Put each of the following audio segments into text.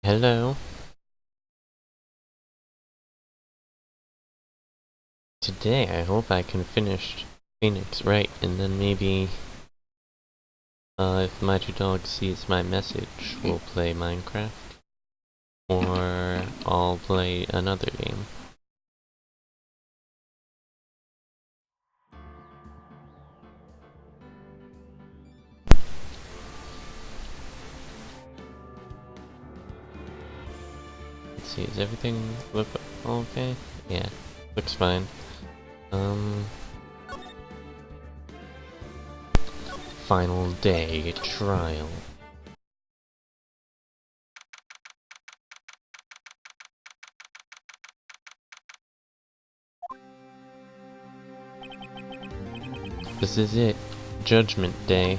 Hello. Today I hope I can finish Phoenix Wright, and then maybe, if my two dogs sees my message, we'll play Minecraft. Or I'll play another game. Let's see, does everything look okay? Yeah, looks fine. Final day trial. This is it. Judgment Day.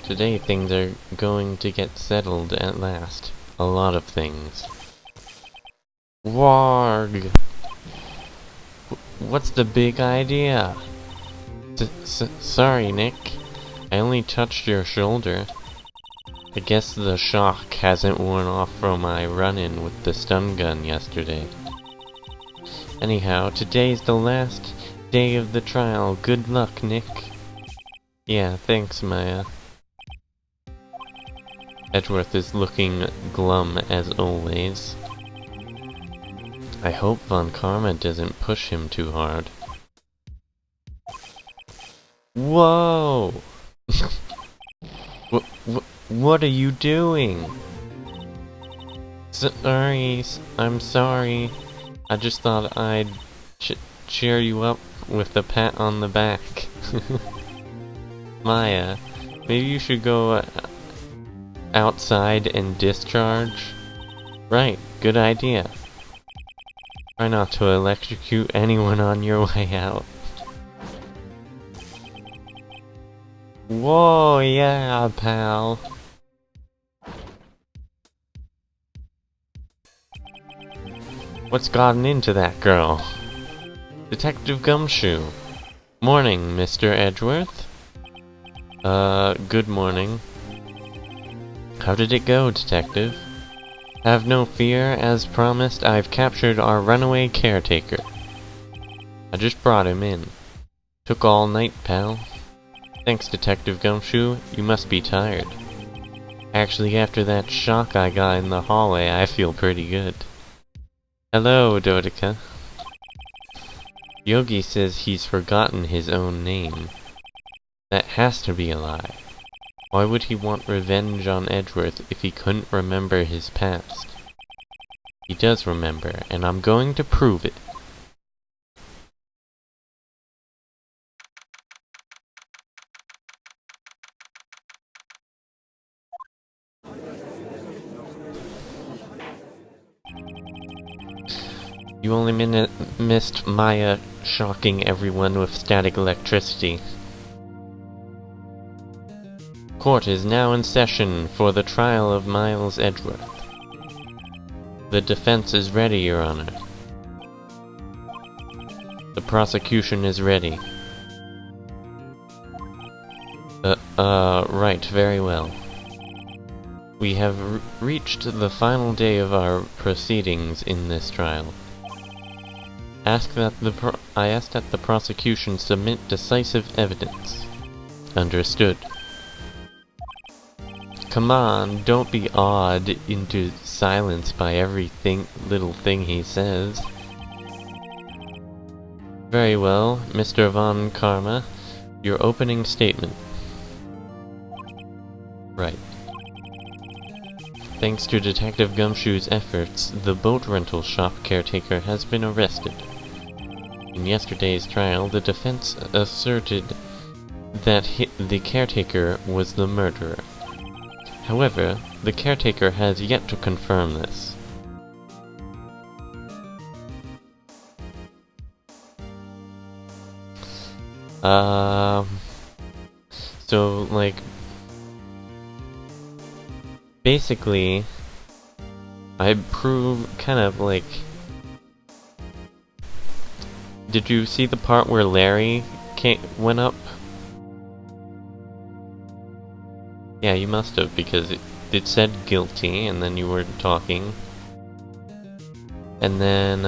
Today things are going to get settled at last. A lot of things. Warg! What's the big idea? Sorry, Nick. I only touched your shoulder. I guess the shock hasn't worn off from my run-in with the stun gun yesterday. Anyhow, today's the last day of the trial. Good luck, Nick. Yeah, thanks, Maya. Edgeworth is looking glum as always. I hope Von Karma doesn't push him too hard. Whoa! What are you doing? Sorry, I'm sorry. I just thought I'd cheer you up with a pat on the back. Maya, maybe you should go outside and discharge? Right, good idea. Try not to electrocute anyone on your way out. Whoa, yeah, pal. What's gotten into that girl? Detective Gumshoe. Morning, Mr. Edgeworth. Good morning. How did it go, Detective? Have no fear, as promised, I've captured our runaway caretaker. I just brought him in. Took all night, pal. Thanks, Detective Gumshoe. You must be tired. Actually, after that shock I got in the hallway, I feel pretty good. Hello, Dotica. Yogi says he's forgotten his own name. That has to be a lie. Why would he want revenge on Edgeworth if he couldn't remember his past? He does remember, and I'm going to prove it. You only missed Maya shocking everyone with static electricity. Court is now in session for the trial of Miles Edgeworth. The defense is ready, Your Honor. The prosecution is ready. Right, very well. We have reached the final day of our proceedings in this trial. I ask that the prosecution submit decisive evidence. Understood. Come on, don't be awed into silence by every little thing he says. Very well, Mr. Von Karma, your opening statement. Right. Thanks to Detective Gumshoe's efforts, the boat rental shop caretaker has been arrested. In yesterday's trial, the defense asserted that the caretaker was the murderer. However, the caretaker has yet to confirm this. So, like, basically, I prove kind of like... Did you see the part where Larry went up? Yeah, you must have, because it said guilty, and then you were talking. And then,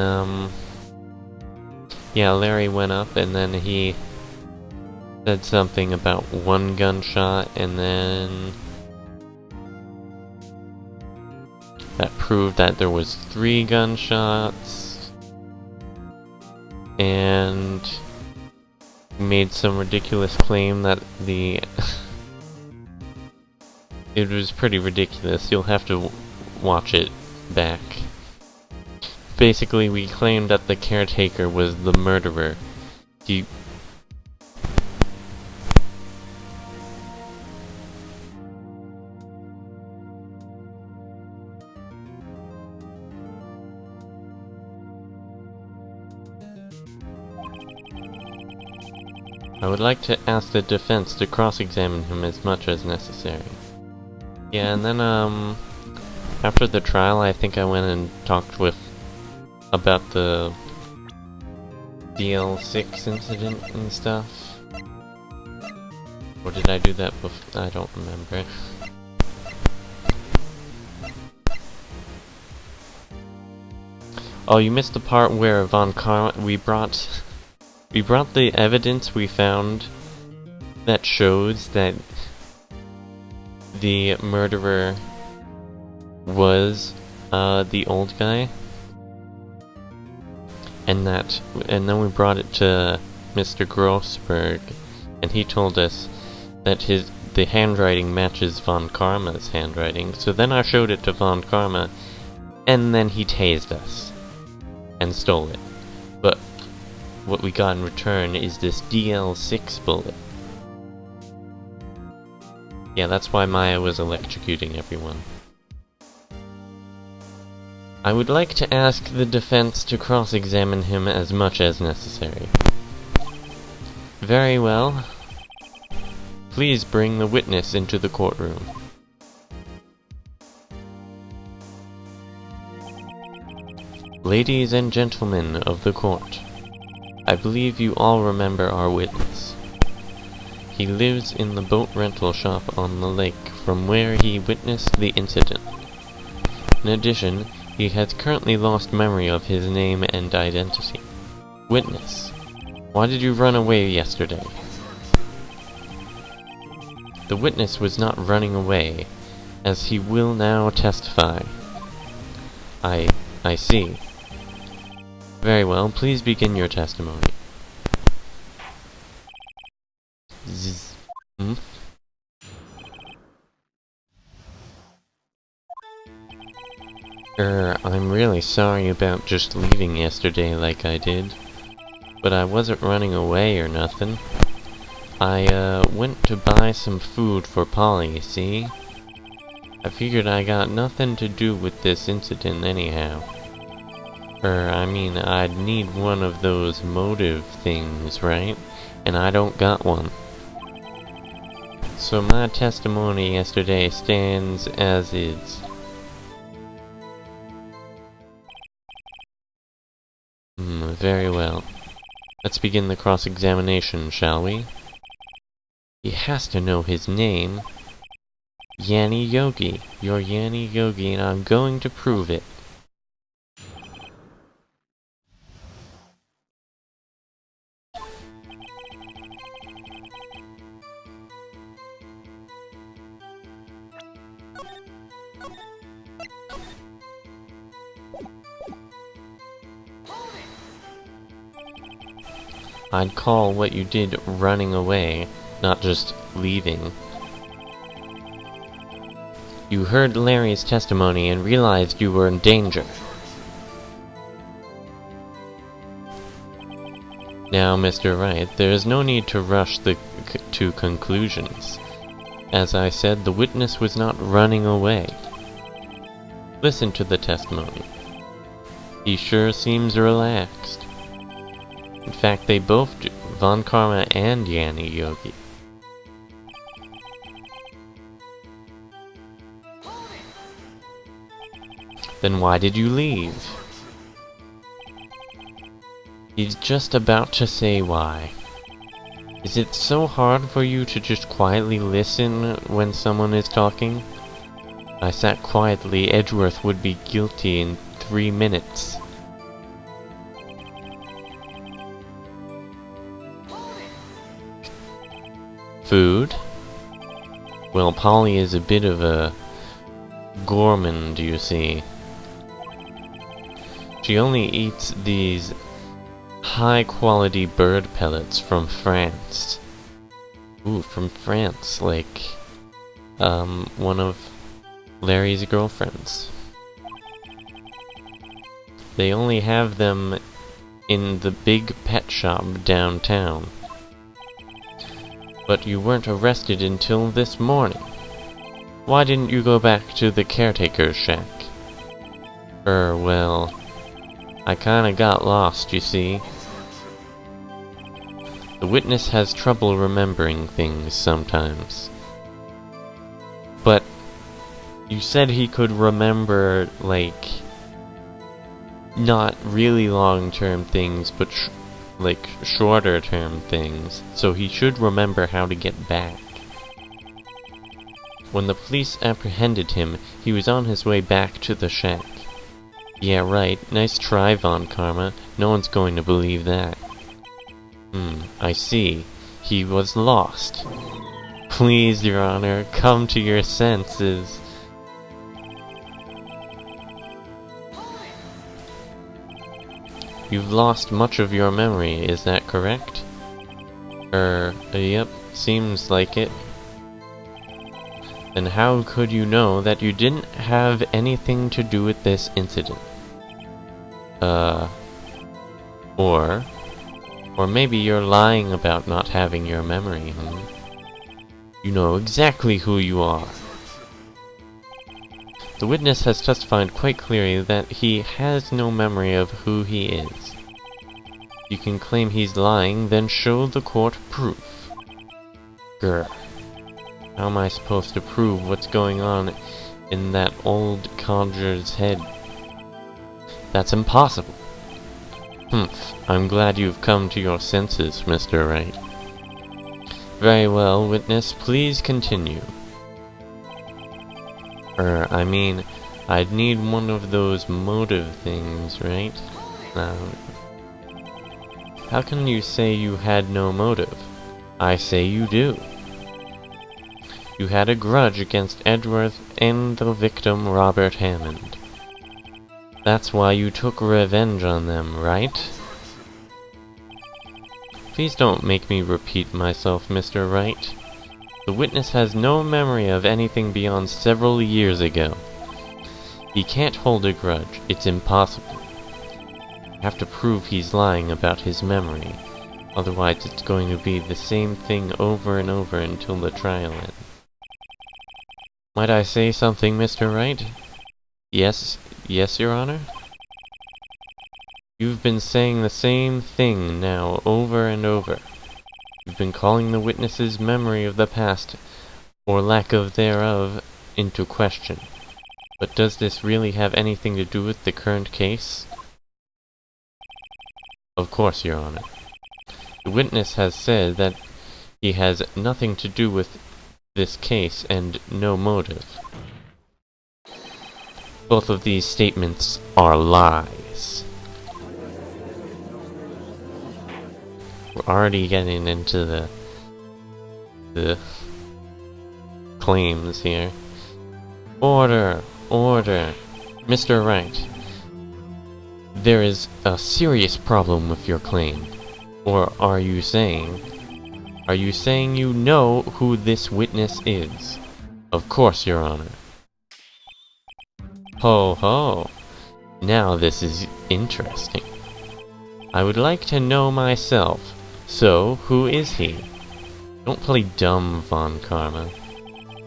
yeah, Larry went up, and then he said something about 1 gunshot, and then that proved that there was 3 gunshots, and made some ridiculous claim that the it was pretty ridiculous. You'll have to watch it back. Basically, we claimed that the caretaker was the murderer. I would like to ask the defense to cross-examine him as much as necessary. Yeah, and then, after the trial, I think I went and talked about the DL6 incident and stuff. Or did I do that before? I don't remember. Oh, you missed the part where Von Karma... We brought the evidence we found that shows that the murderer was the old guy, and then we brought it to Mr. Grossberg, and he told us that the handwriting matches Von Karma's handwriting. So then I showed it to Von Karma, and then he tased us and stole it. But what we got in return is this DL6 bullet. Yeah, that's why Maya was electrocuting everyone. I would like to ask the defense to cross-examine him as much as necessary. Very well. Please bring the witness into the courtroom. Ladies and gentlemen of the court, I believe you all remember our witness. He lives in the boat rental shop on the lake from where he witnessed the incident. In addition, he has currently lost memory of his name and identity. Witness, why did you run away yesterday? The witness was not running away, as he will now testify. I see. Very well, please begin your testimony. I'm really sorry about just leaving yesterday like I did, but I wasn't running away or nothing. I, went to buy some food for Polly, you see? I figured I got nothing to do with this incident anyhow. I mean, I'd need one of those motive things, right? And I don't got one. So my testimony yesterday stands as is. Very well. Let's begin the cross-examination, shall we? He has to know his name. Yanni Yogi. You're Yanni Yogi, and I'm going to prove it. I'd call what you did running away, not just leaving. You heard Larry's testimony and realized you were in danger. Now, Mr. Wright, there is no need to rush to conclusions. As I said, the witness was not running away. Listen to the testimony. He sure seems relaxed. In fact, they both do, Von Karma and Yanni Yogi. Then why did you leave? He's just about to say why. Is it so hard for you to just quietly listen when someone is talking? I sat quietly. Edgeworth would be guilty in 3 minutes. Food? Well, Polly is a bit of a gourmand, you see. She only eats these high-quality bird pellets from France. Ooh, from France, like, one of Larry's girlfriends. They only have them in the big pet shop downtown. But you weren't arrested until this morning. Why didn't you go back to the caretaker's shack? Well, I kinda got lost, you see. The witness has trouble remembering things sometimes. But you said he could remember, like, not really long-term things, but like shorter-term things, so he should remember how to get back. When the police apprehended him, he was on his way back to the shack. Yeah, right. Nice try, Von Karma. No one's going to believe that. I see. He was lost. Please, Your Honor, come to your senses. You've lost much of your memory, is that correct? Yep, seems like it. Then how could you know that you didn't have anything to do with this incident? Or maybe you're lying about not having your memory, You know exactly who you are. The witness has testified quite clearly that he has no memory of who he is. You can claim he's lying, then show the court proof. Grr. How am I supposed to prove what's going on in that old codger's head? That's impossible. I'm glad you've come to your senses, Mr. Wright. Very well, witness, please continue. I mean, I'd need one of those motive things, right? How can you say you had no motive? I say you do. You had a grudge against Edgeworth and the victim, Robert Hammond. That's why you took revenge on them, right? Please don't make me repeat myself, Mr. Wright. The witness has no memory of anything beyond several years ago. He can't hold a grudge. It's impossible. You have to prove he's lying about his memory. Otherwise, it's going to be the same thing over and over until the trial ends. Might I say something, Mr. Wright? Yes, Your Honor? You've been saying the same thing now over and over. You've been calling the witness's memory of the past, or lack of thereof, into question. But does this really have anything to do with the current case? Of course, Your Honor. The witness has said that he has nothing to do with this case and no motive. Both of these statements are lies. We're already getting into the claims here. Order! Order! Mr. Wright, there is a serious problem with your claim. Or are you saying you know who this witness is? Of course, Your Honor. Ho ho! Now this is interesting. I would like to know myself. So, who is he? Don't play dumb, Von Karma.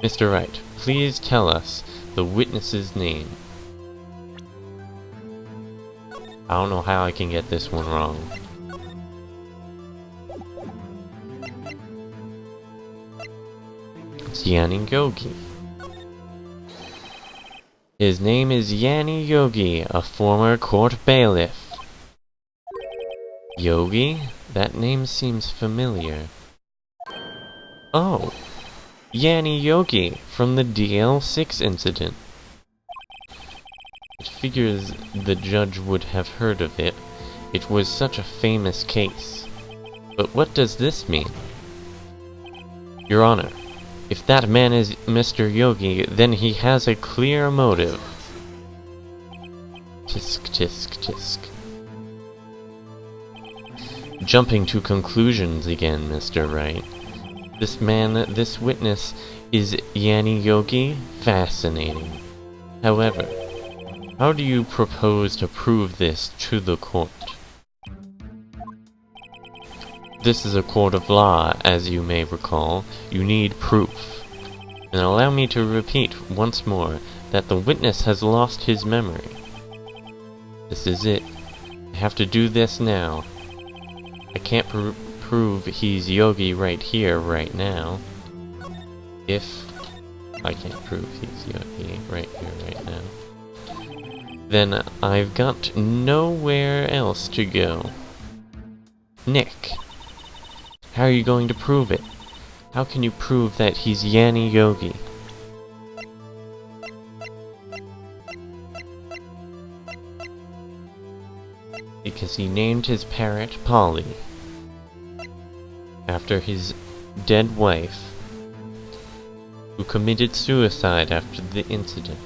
Mr. Wright, please tell us the witness's name. I don't know how I can get this one wrong. It's Yanni Yogi. His name is Yanni Yogi, a former court bailiff. Yogi? That name seems familiar. Oh! Yanni Yogi, from the DL6 incident. figures the judge would have heard of it. It was such a famous case. But what does this mean? Your Honor, if that man is Mr. Yogi, then he has a clear motive. Tisk, tisk, tisk. Jumping to conclusions again, Mr. Wright. This witness is Yanni Yogi? Fascinating. However, how do you propose to prove this to the court? This is a court of law, as you may recall. You need proof. And allow me to repeat once more that the witness has lost his memory. This is it. I have to do this now. I can't prove he's Yogi right here, right now. If I can't prove he's Yogi right here, right now, then I've got nowhere else to go. Nick, how are you going to prove it? How can you prove that he's Yanni Yogi? Because he named his parrot Polly after his dead wife, who committed suicide after the incident.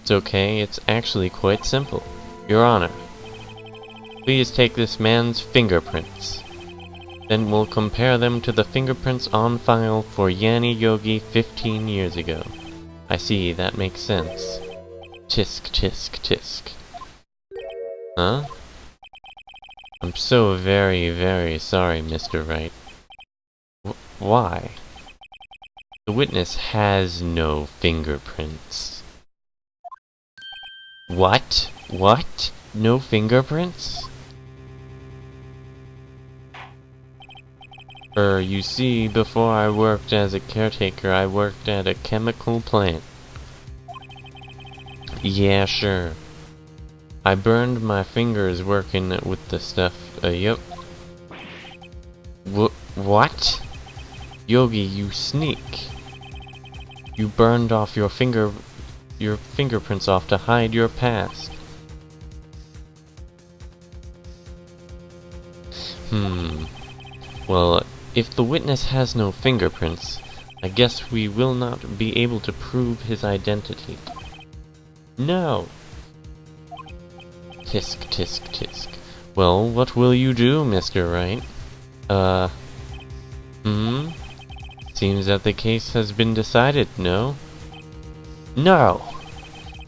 It's okay, it's actually quite simple. Your Honor, please take this man's fingerprints. Then we'll compare them to the fingerprints on file for Yanni Yogi 15 years ago. I see, that makes sense. Tisk, tisk, tisk. Huh? I'm so very, very sorry, Mr. Wright. Why? The witness has no fingerprints. What? What? No fingerprints? You see, before I worked as a caretaker, I worked at a chemical plant. Yeah, sure. I burned my fingers working with the stuff, yep. What? Yogi, you sneak. You burned off your fingerprints off to hide your past. Well, if the witness has no fingerprints, I guess we will not be able to prove his identity. No! Tisk, tisk, tisk. Well, what will you do, Mr. Wright? Seems that the case has been decided, no? No!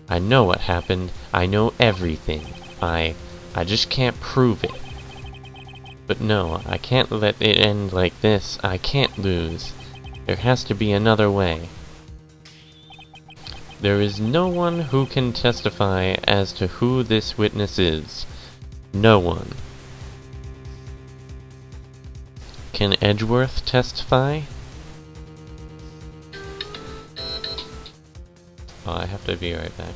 I know what happened. I know everything. I just can't prove it. But no, I can't let it end like this. I can't lose. There has to be another way. There is no one who can testify as to who this witness is. No one. Can Edgeworth testify? Oh, I have to be right back.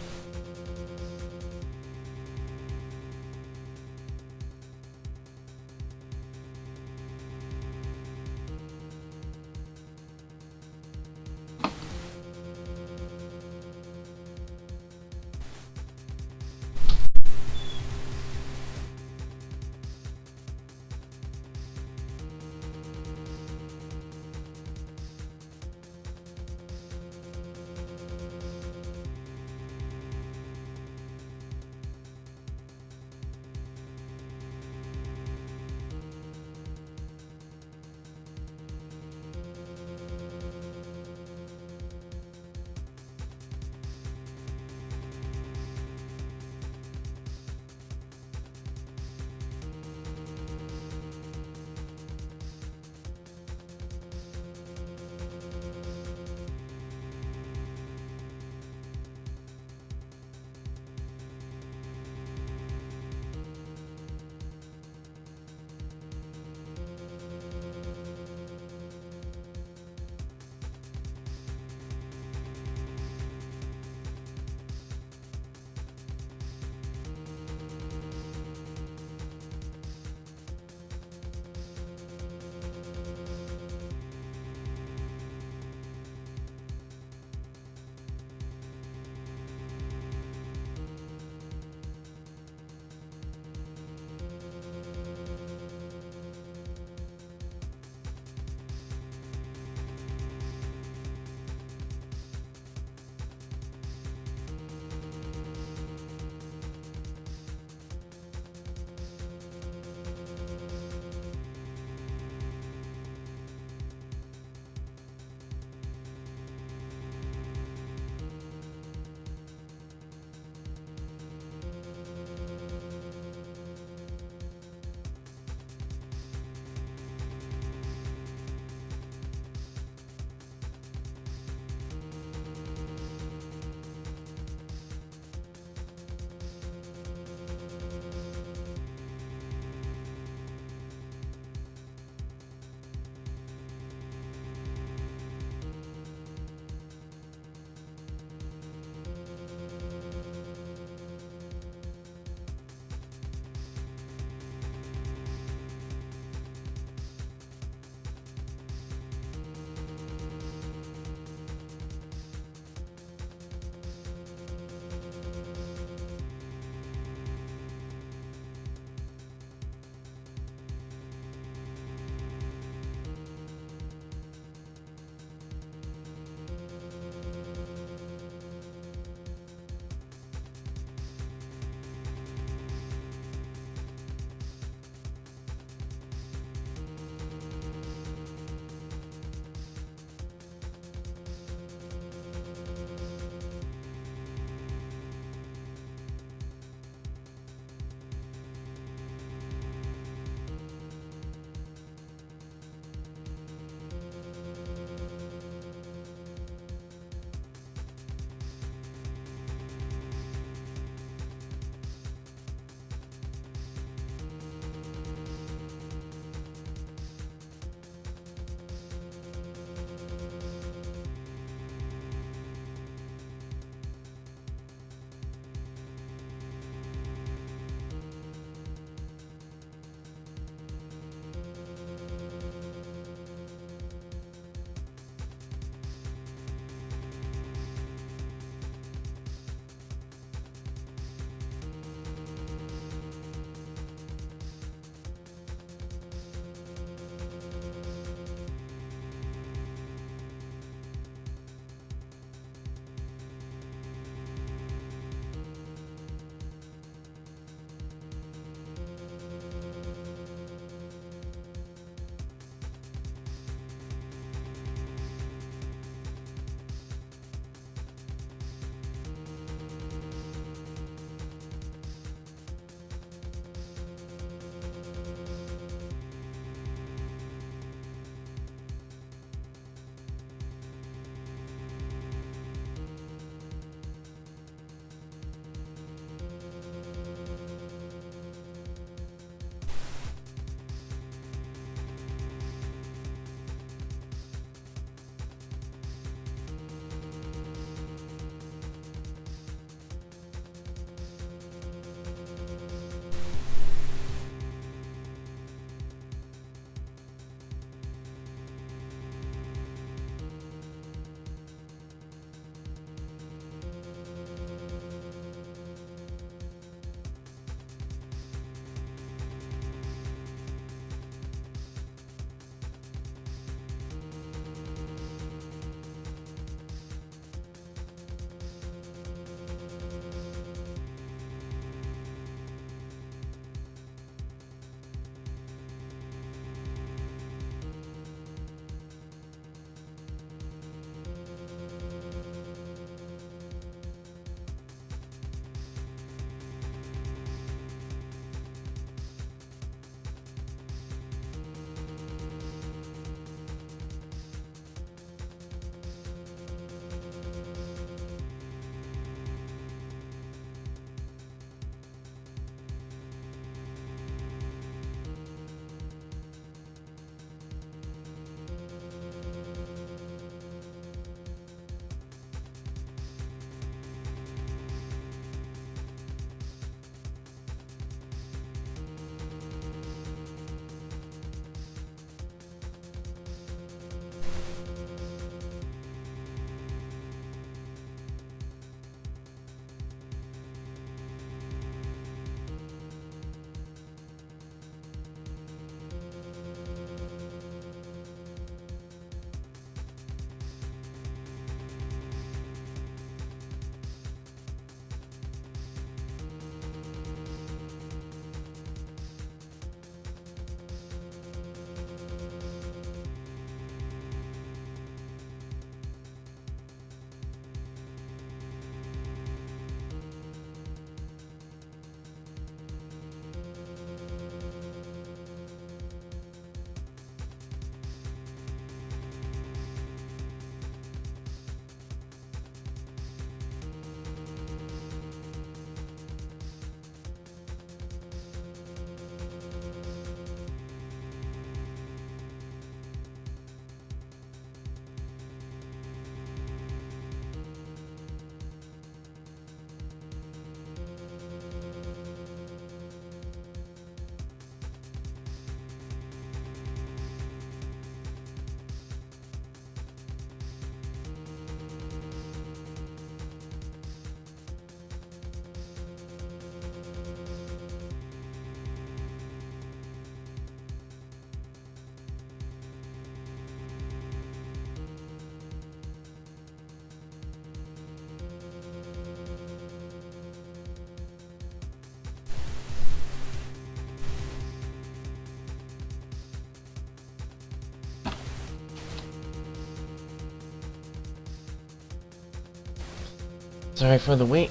Sorry for the wait.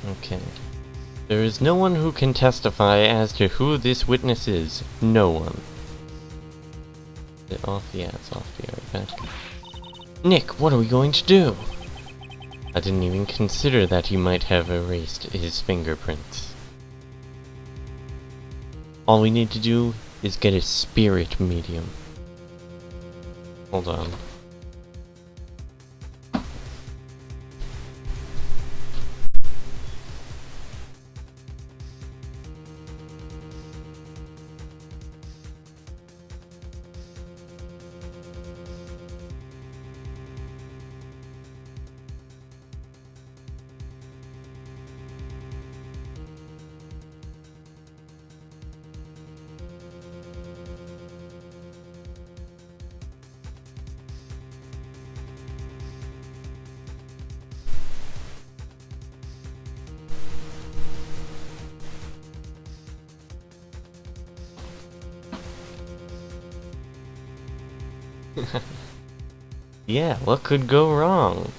Okay. There is no one who can testify as to who this witness is. No one. Is it off? Yeah, it's off. Be right back. Nick, what are we going to do? I didn't even consider that he might have erased his fingerprints. All we need to do is get a spirit medium. Hold on. Yeah, what could go wrong?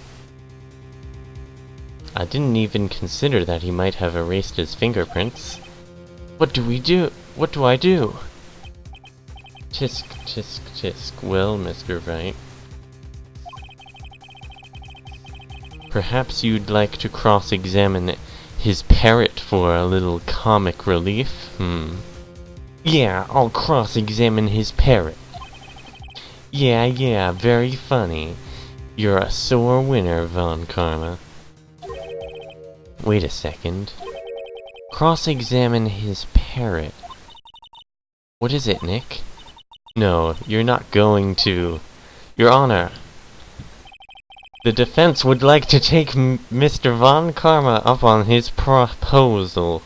I didn't even consider that he might have erased his fingerprints. What do we do? What do I do? Tisk, tisk, tisk. Well, Mr. Wright. Perhaps you'd like to cross-examine his parrot for a little comic relief? Yeah, I'll cross-examine his parrot. Yeah, very funny. You're a sore winner, Von Karma. Wait a second. Cross-examine his parrot. What is it, Nick? No, you're not going to. Your Honor. The defense would like to take Mr. Von Karma up on his proposal.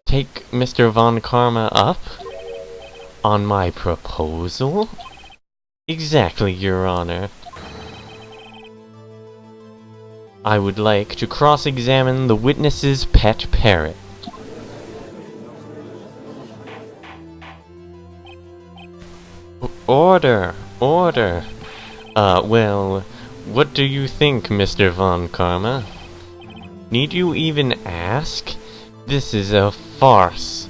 Take Mr. Von Karma up? On my proposal? Exactly, Your Honor. I would like to cross-examine the witness's pet parrot. Order! Order! Well, what do you think, Mr. Von Karma? Need you even ask? This is a farce.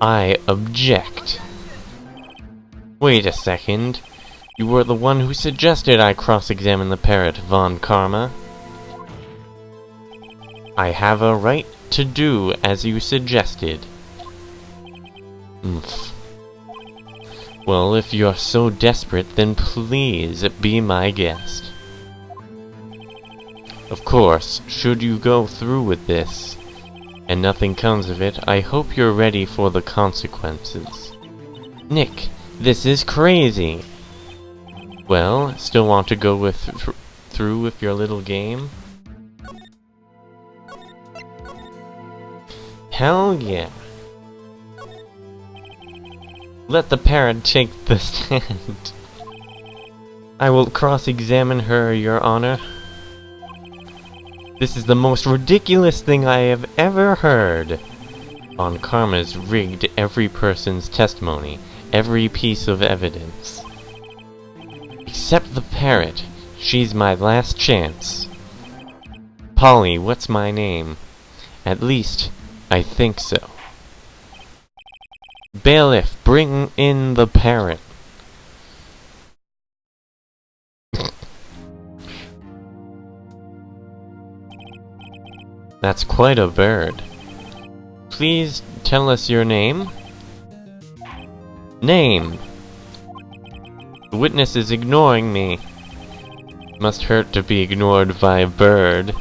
I object. Wait a second. You were the one who suggested I cross-examine the parrot, Von Karma. I have a right to do as you suggested. Well, if you're so desperate, then please be my guest. Of course, should you go through with this, and nothing comes of it, I hope you're ready for the consequences. Nick, this is crazy! Well, still want to go through with your little game? Hell yeah! Let the parrot take the stand. I will cross-examine her, Your Honor. This is the most ridiculous thing I have ever heard. Von Karma's rigged every person's testimony, every piece of evidence. Except the parrot. She's my last chance. Polly, what's my name? At least, I think so. Bailiff, bring in the parrot. That's quite a bird. Please tell us your name. Name. The witness is ignoring me. Must hurt to be ignored by a bird.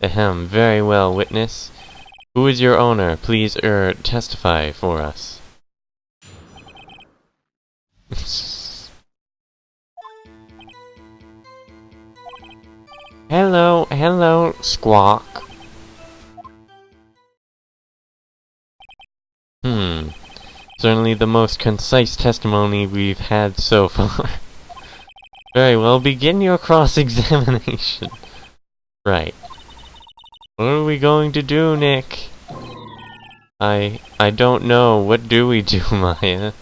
Ahem, very well, witness. Who is your owner? Please, testify for us. Hello, Squawk. Certainly the most concise testimony we've had so far. Very well, begin your cross-examination. Right. What are we going to do, Nick? I don't know. What do we do, Maya?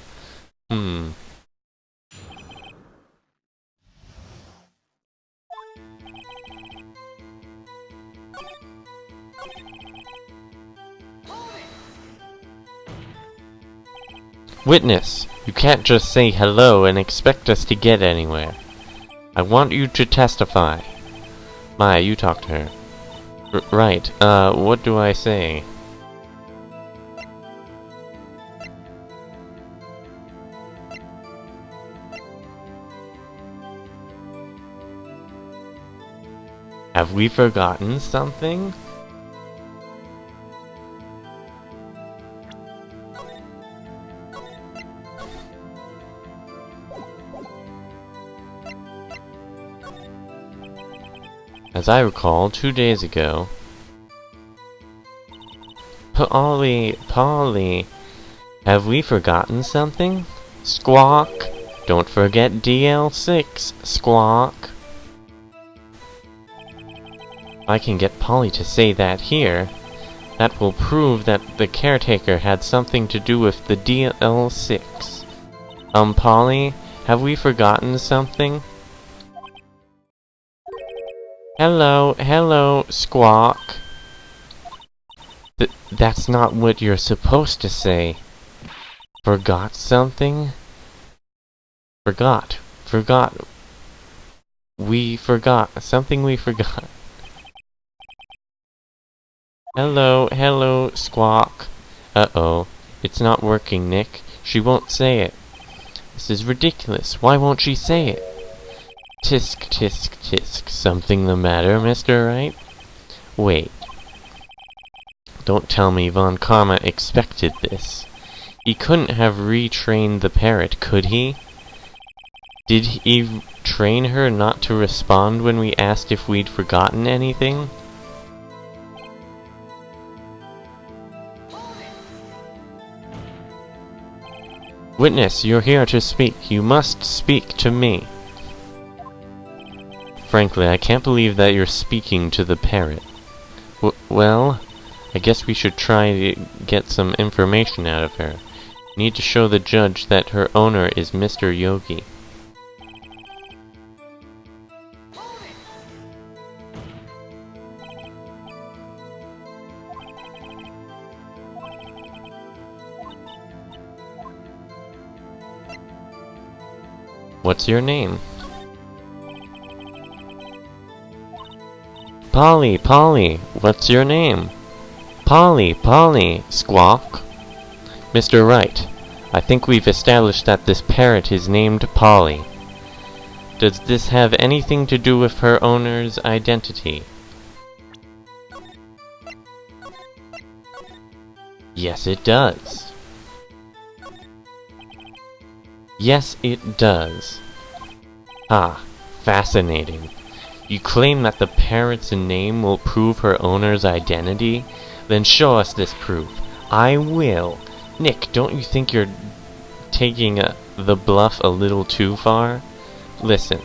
Witness, you can't just say hello and expect us to get anywhere. I want you to testify. Maya, you talk to her. Right, what do I say? Have we forgotten something? As I recall, 2 days ago... Polly, have we forgotten something? Squawk! Don't forget DL6, Squawk! I can get Polly to say that here. That will prove that the caretaker had something to do with the DL6. Polly, have we forgotten something? Hello, Squawk. That's not what you're supposed to say. Forgot something? Forgot. We forgot. Something we forgot. Hello, Squawk. Uh-oh. It's not working, Nick. She won't say it. This is ridiculous. Why won't she say it? Tisk, tisk, tisk. Something the matter, Mr. Wright? Wait. Don't tell me Von Karma expected this. He couldn't have retrained the parrot, could he? Did he train her not to respond when we asked if we'd forgotten anything? Witness, you're here to speak. You must speak to me. Frankly, I can't believe that you're speaking to the parrot. Well, I guess we should try to get some information out of her. Need to show the judge that her owner is Mr. Yogi. What's your name? Polly, what's your name? Polly, Squawk. Mr. Wright, I think we've established that this parrot is named Polly. Does this have anything to do with her owner's identity? Yes, it does. Yes, it does. Ah, fascinating. You claim that the parrot's name will prove her owner's identity? Then show us this proof. I will. Nick, don't you think you're taking the bluff a little too far? Listen,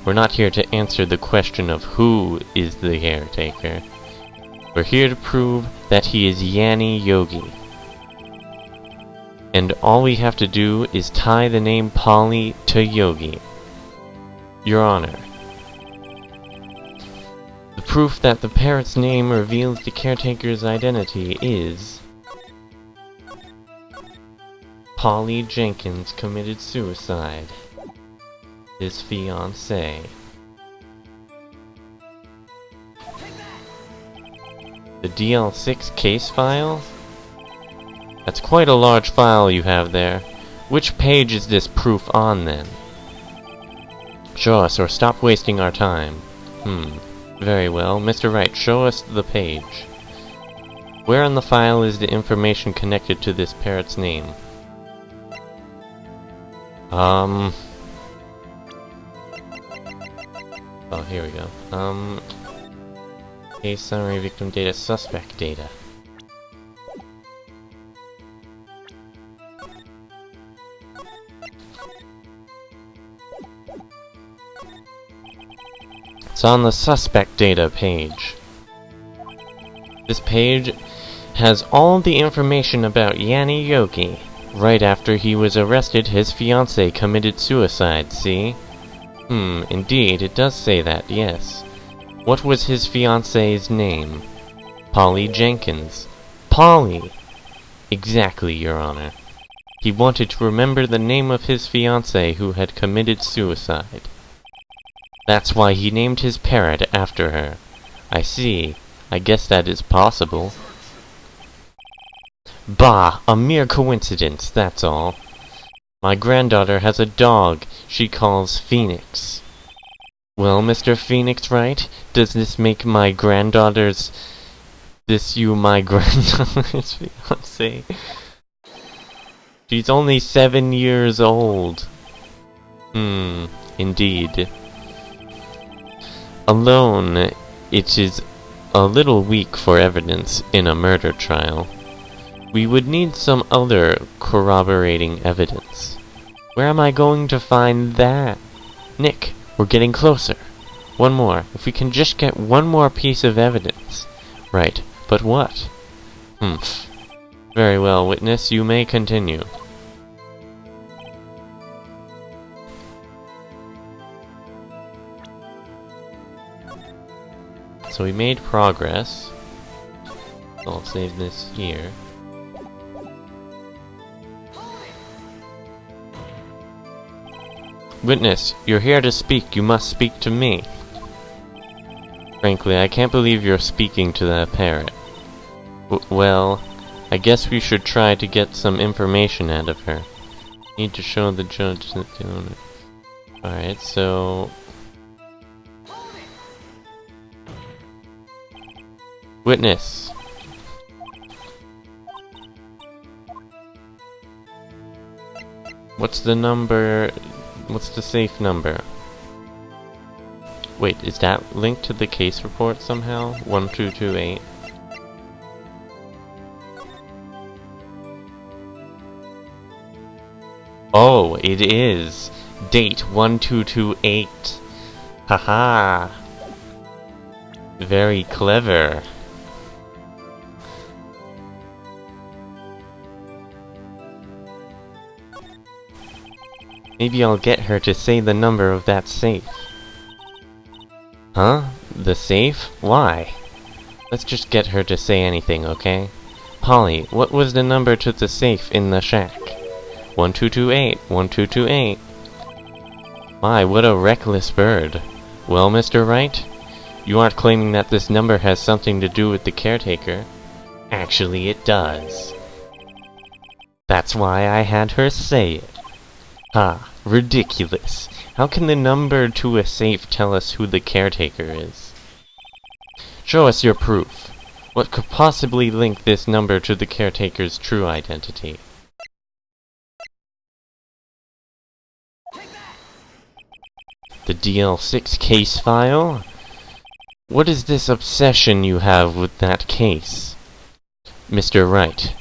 we're not here to answer the question of who is the caretaker. We're here to prove that he is Yanni Yogi. And all we have to do is tie the name Polly to Yogi. Your Honor. The proof that the parrot's name reveals the caretaker's identity is... Polly Jenkins committed suicide. His fiancée. The DL6 case file? That's quite a large file you have there. Which page is this proof on, then? Show us, or stop wasting our time. Very well. Mr. Wright, show us the page. Where on the file is the information connected to this parrot's name? Oh, here we go. Case summary, victim data, suspect data. It's on the suspect data page. This page has all the information about Yanni Yogi. Right after he was arrested, his fiancée committed suicide, see? Indeed, it does say that, yes. What was his fiancée's name? Polly Jenkins. Polly! Exactly, Your Honor. He wanted to remember the name of his fiancée who had committed suicide. That's why he named his parrot after her. I see. I guess that is possible. Bah! A mere coincidence, that's all. My granddaughter has a dog she calls Phoenix. Well, Mr. Phoenix Wright, does this make my granddaughter's... my granddaughter's fiancé? She's only 7 years old. Indeed. Alone, it is a little weak for evidence in a murder trial. We would need some other corroborating evidence. Where am I going to find that? Nick, we're getting closer. One more. If we can just get one more piece of evidence. Right, but what? Very well, witness, you may continue. So we made progress. I'll save this here. Witness, you're here to speak. You must speak to me. Frankly, I can't believe you're speaking to that parrot. Well, I guess we should try to get some information out of her. Need to show the judge that the owner... Alright, so... Witness. What's the number... What's the safe number? Wait, is that linked to the case report somehow? 1228? Oh, it is! Date 1228. Haha! Very clever. Maybe I'll get her to say the number of that safe. Huh? The safe? Why? Let's just get her to say anything, okay? Polly, what was the number to the safe in the shack? 1228, 1228. My, what a reckless bird. Well, Mr. Wright? You aren't claiming that this number has something to do with the caretaker. Actually, it does. That's why I had her say it. Ha, ridiculous. How can the number to a safe tell us who the caretaker is? Show us your proof. What could possibly link this number to the caretaker's true identity? The DL6 case file? What is this obsession you have with that case? Mr. Wright,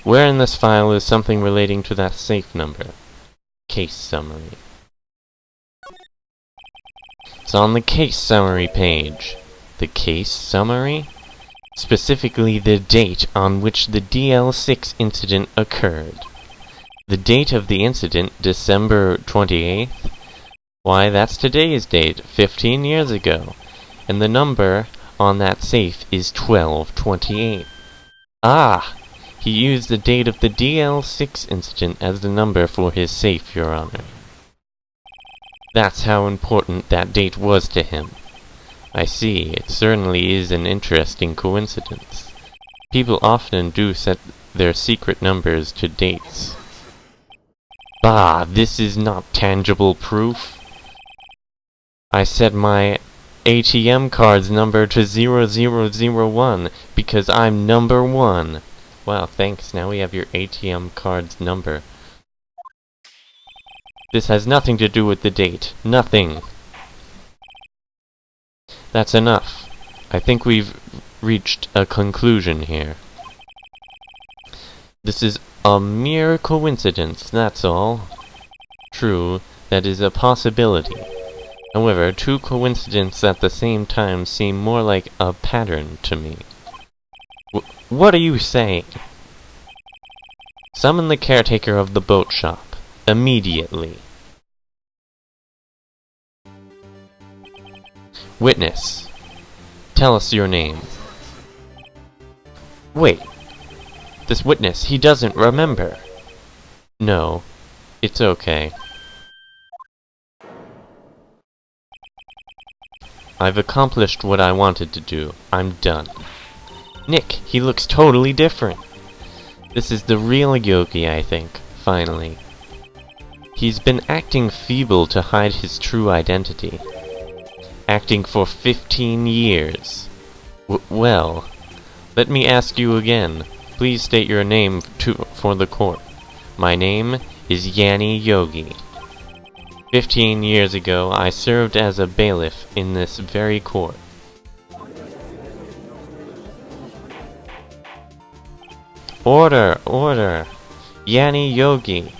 where in this file is something relating to that safe number? Case summary. It's on the case summary page. The case summary? Specifically the date on which the DL6 incident occurred. The date of the incident, December 28th? Why, that's today's date, 15 years ago. And the number on that safe is 1228. Ah! He used the date of the DL6 incident as the number for his safe, Your Honor. That's how important that date was to him. I see, it certainly is an interesting coincidence. People often do set their secret numbers to dates. Bah, this is not tangible proof. I set my ATM card's number to 0001 because I'm number 1. Wow, thanks. Now we have your ATM card's number. This has nothing to do with the date. Nothing. That's enough. I think we've reached a conclusion here. This is a mere coincidence, that's all. True, that is a possibility. However, two coincidences at the same time seem more like a pattern to me. What are you saying? Summon the caretaker of the boat shop. Immediately. Witness. Tell us your name. Wait. This witness, he doesn't remember. No. It's okay. I've accomplished what I wanted to do. I'm done. Nick, he looks totally different. This is the real Yogi, I think, finally. He's been acting feeble to hide his true identity. Acting for 15 years. Well, let me ask you again. Please state your name for the court. My name is Yanni Yogi. 15 years ago, I served as a bailiff in this very court. Order! Order! Yanni Yogi.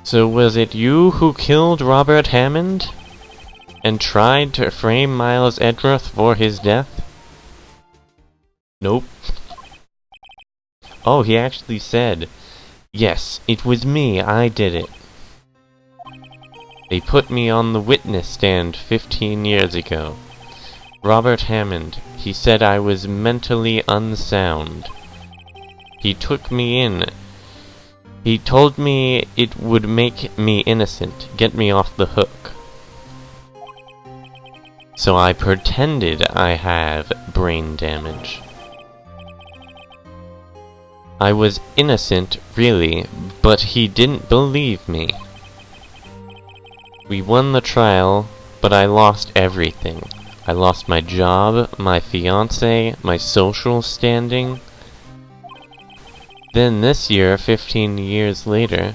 So was it you who killed Robert Hammond? And tried to frame Miles Edgeworth for his death? Nope. Oh, he actually said, yes, it was me, I did it. They put me on the witness stand 15 years ago. Robert Hammond, he said I was mentally unsound. He took me in. He told me it would make me innocent, get me off the hook. So I pretended I have brain damage. I was innocent, really, but he didn't believe me. We won the trial, but I lost everything. I lost my job, my fiancé, my social standing. Then this year, 15 years later,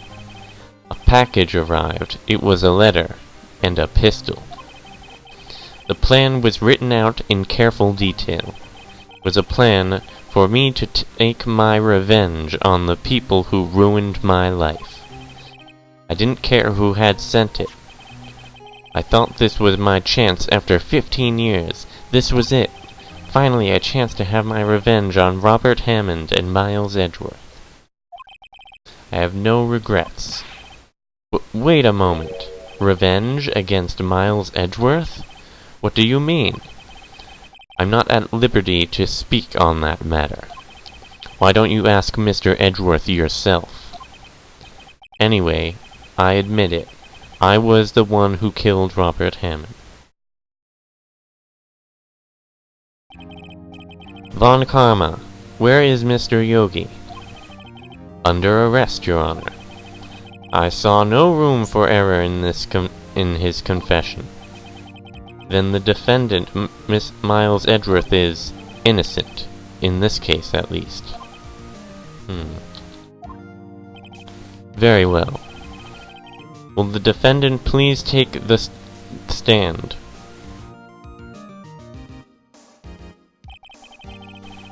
a package arrived. It was a letter and a pistol. The plan was written out in careful detail. It was a plan for me to take my revenge on the people who ruined my life. I didn't care who had sent it. I thought this was my chance after 15 years. This was it. Finally, a chance to have my revenge on Robert Hammond and Miles Edgeworth. I have no regrets. Wait a moment. Revenge against Miles Edgeworth? What do you mean? I'm not at liberty to speak on that matter. Why don't you ask Mr. Edgeworth yourself? Anyway, I admit it. I was the one who killed Robert Hammond. Von Karma, where is Mr. Yogi? Under arrest, Your Honor. I saw no room for error in his confession. Then the defendant, Miss Miles Edgeworth, is innocent, in this case at least. Very well. Will the defendant please take the stand?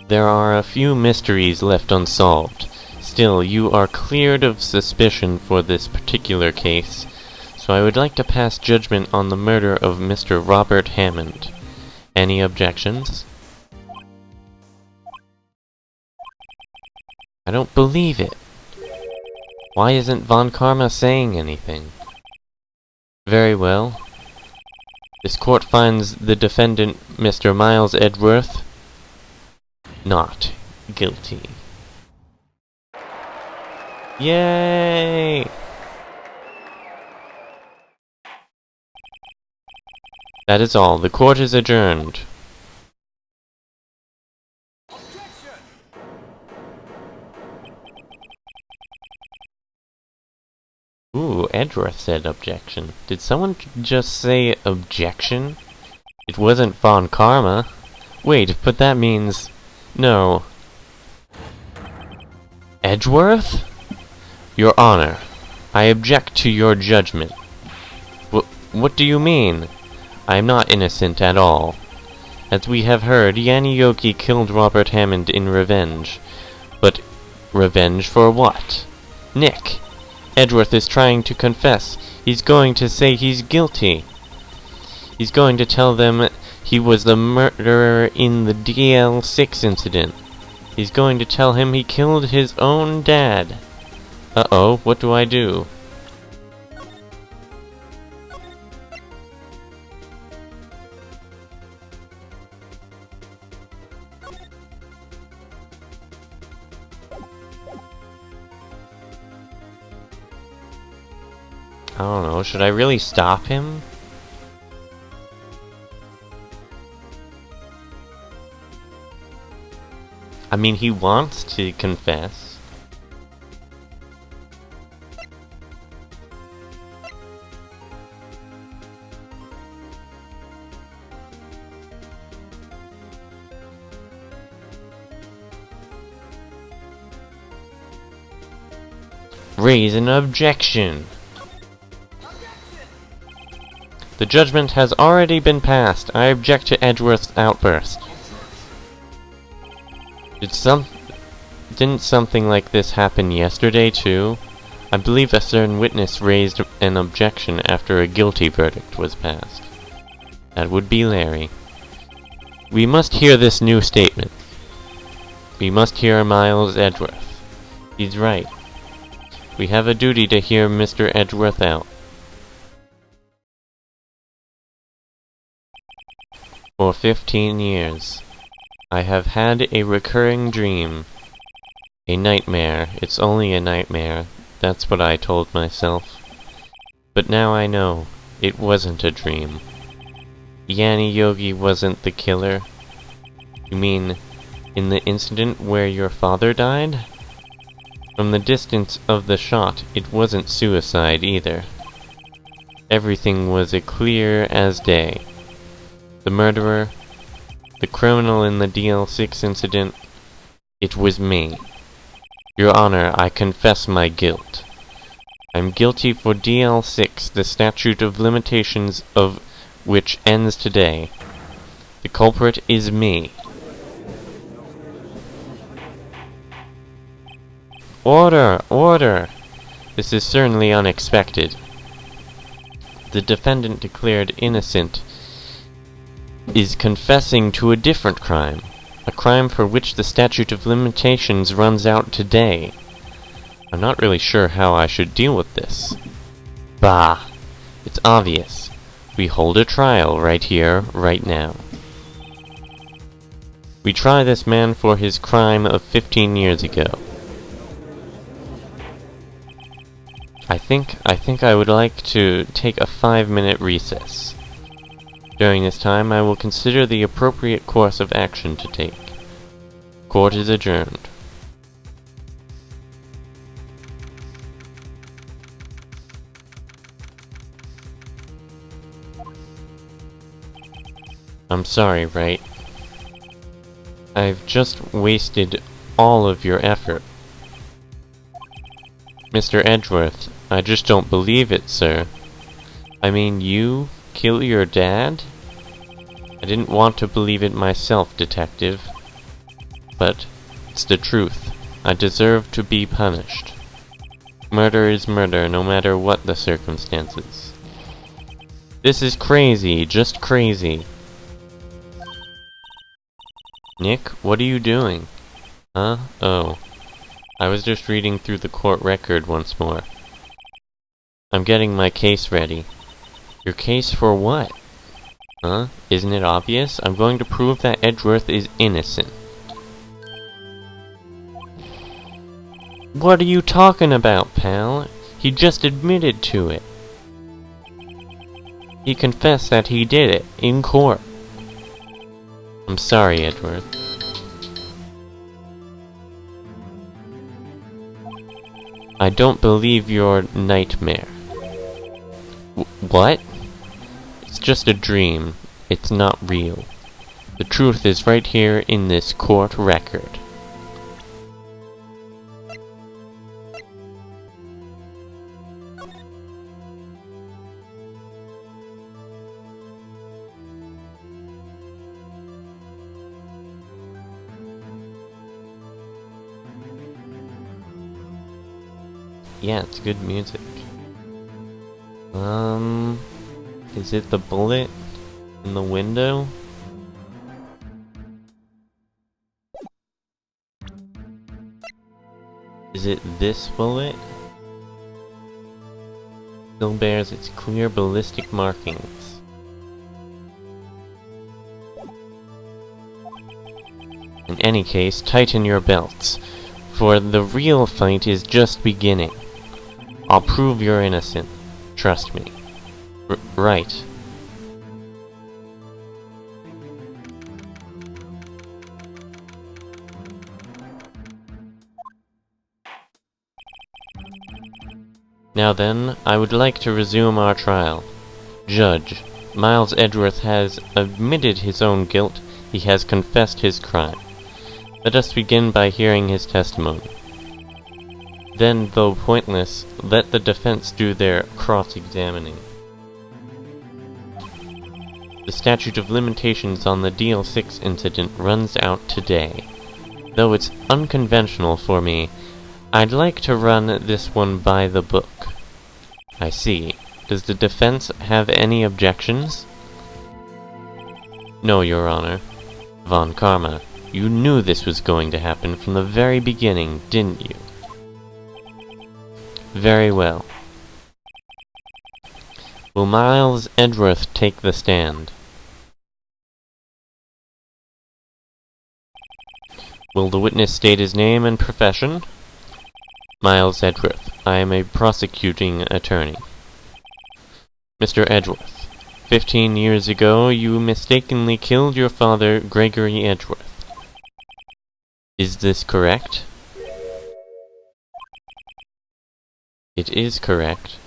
There are a few mysteries left unsolved. Still, you are cleared of suspicion for this particular case, so I would like to pass judgment on the murder of Mr. Robert Hammond. Any objections? I don't believe it. Why isn't Von Karma saying anything? Very well. This court finds the defendant, Mr. Miles Edgeworth, not guilty. Yay! That is all. The court is adjourned. Ooh, Edgeworth said objection. Did someone just say objection? It wasn't Von Karma. Wait, but that means... No. Edgeworth? Your Honor, I object to your judgment. What do you mean? I am not innocent at all. As we have heard, Yanni Yogi killed Robert Hammond in revenge. But revenge for what? Nick! Edgeworth is trying to confess. He's going to say he's guilty. He's going to tell them he was the murderer in the DL6 incident. He's going to tell him he killed his own dad. Uh-oh, what do I do? I don't know, should I really stop him? I mean, he wants to confess. Raise an objection. The judgment has already been passed. I object to Edgeworth's outburst. Didn't something like this happen yesterday, too? I believe a certain witness raised an objection after a guilty verdict was passed. That would be Larry. We must hear this new statement. We must hear Miles Edgeworth. He's right. We have a duty to hear Mr. Edgeworth out. For 15 years, I have had a recurring dream. A nightmare. It's only a nightmare. That's what I told myself. But now I know. It wasn't a dream. Yanni Yogi wasn't the killer. You mean, in the incident where your father died? From the distance of the shot, it wasn't suicide either. Everything was as clear as day. The murderer, the criminal in the DL6 incident, it was me. Your Honor, I confess my guilt. I'm guilty for DL6, the statute of limitations of which ends today. The culprit is me. Order! Order! This is certainly unexpected. The defendant declared innocent is confessing to a different crime. A crime for which the statute of limitations runs out today. I'm not really sure how I should deal with this. Bah! It's obvious. We hold a trial right here, right now. We try this man for his crime of 15 years ago. I think I would like to take a 5-minute recess. During this time, I will consider the appropriate course of action to take. Court is adjourned. I'm sorry, Wright. I've just wasted all of your effort. Mr. Edgeworth, I just don't believe it, sir. I mean, you kill your dad? I didn't want to believe it myself, detective. But it's the truth. I deserve to be punished. Murder is murder, no matter what the circumstances. This is crazy, just crazy. Nick, what are you doing? Huh? Oh. I was just reading through the court record once more. I'm getting my case ready. Your case for what? Huh? Isn't it obvious? I'm going to prove that Edgeworth is innocent. What are you talking about, pal? He just admitted to it. He confessed that he did it, in court. I'm sorry, Edgeworth. I don't believe your nightmare. What? It's just a dream. It's not real. The truth is right here in this court record. Yeah, it's good music. Is it the bullet? In the window? Is it this bullet? Still bears its clear ballistic markings. In any case, tighten your belts, for the real fight is just beginning. I'll prove you're innocent. Trust me. Right. Now then, I would like to resume our trial. Judge, Miles Edgeworth has admitted his own guilt. He has confessed his crime. Let us begin by hearing his testimony. Then, though pointless, let the defense do their cross-examining. The statute of limitations on the DL6 incident runs out today. Though it's unconventional for me, I'd like to run this one by the book. I see. Does the defense have any objections? No, Your Honor. Von Karma, you knew this was going to happen from the very beginning, didn't you? Very well. Will Miles Edgeworth take the stand? Will the witness state his name and profession? Miles Edgeworth. I am a prosecuting attorney. Mr. Edgeworth, 15 years ago you mistakenly killed your father, Gregory Edgeworth. Is this correct? It is correct.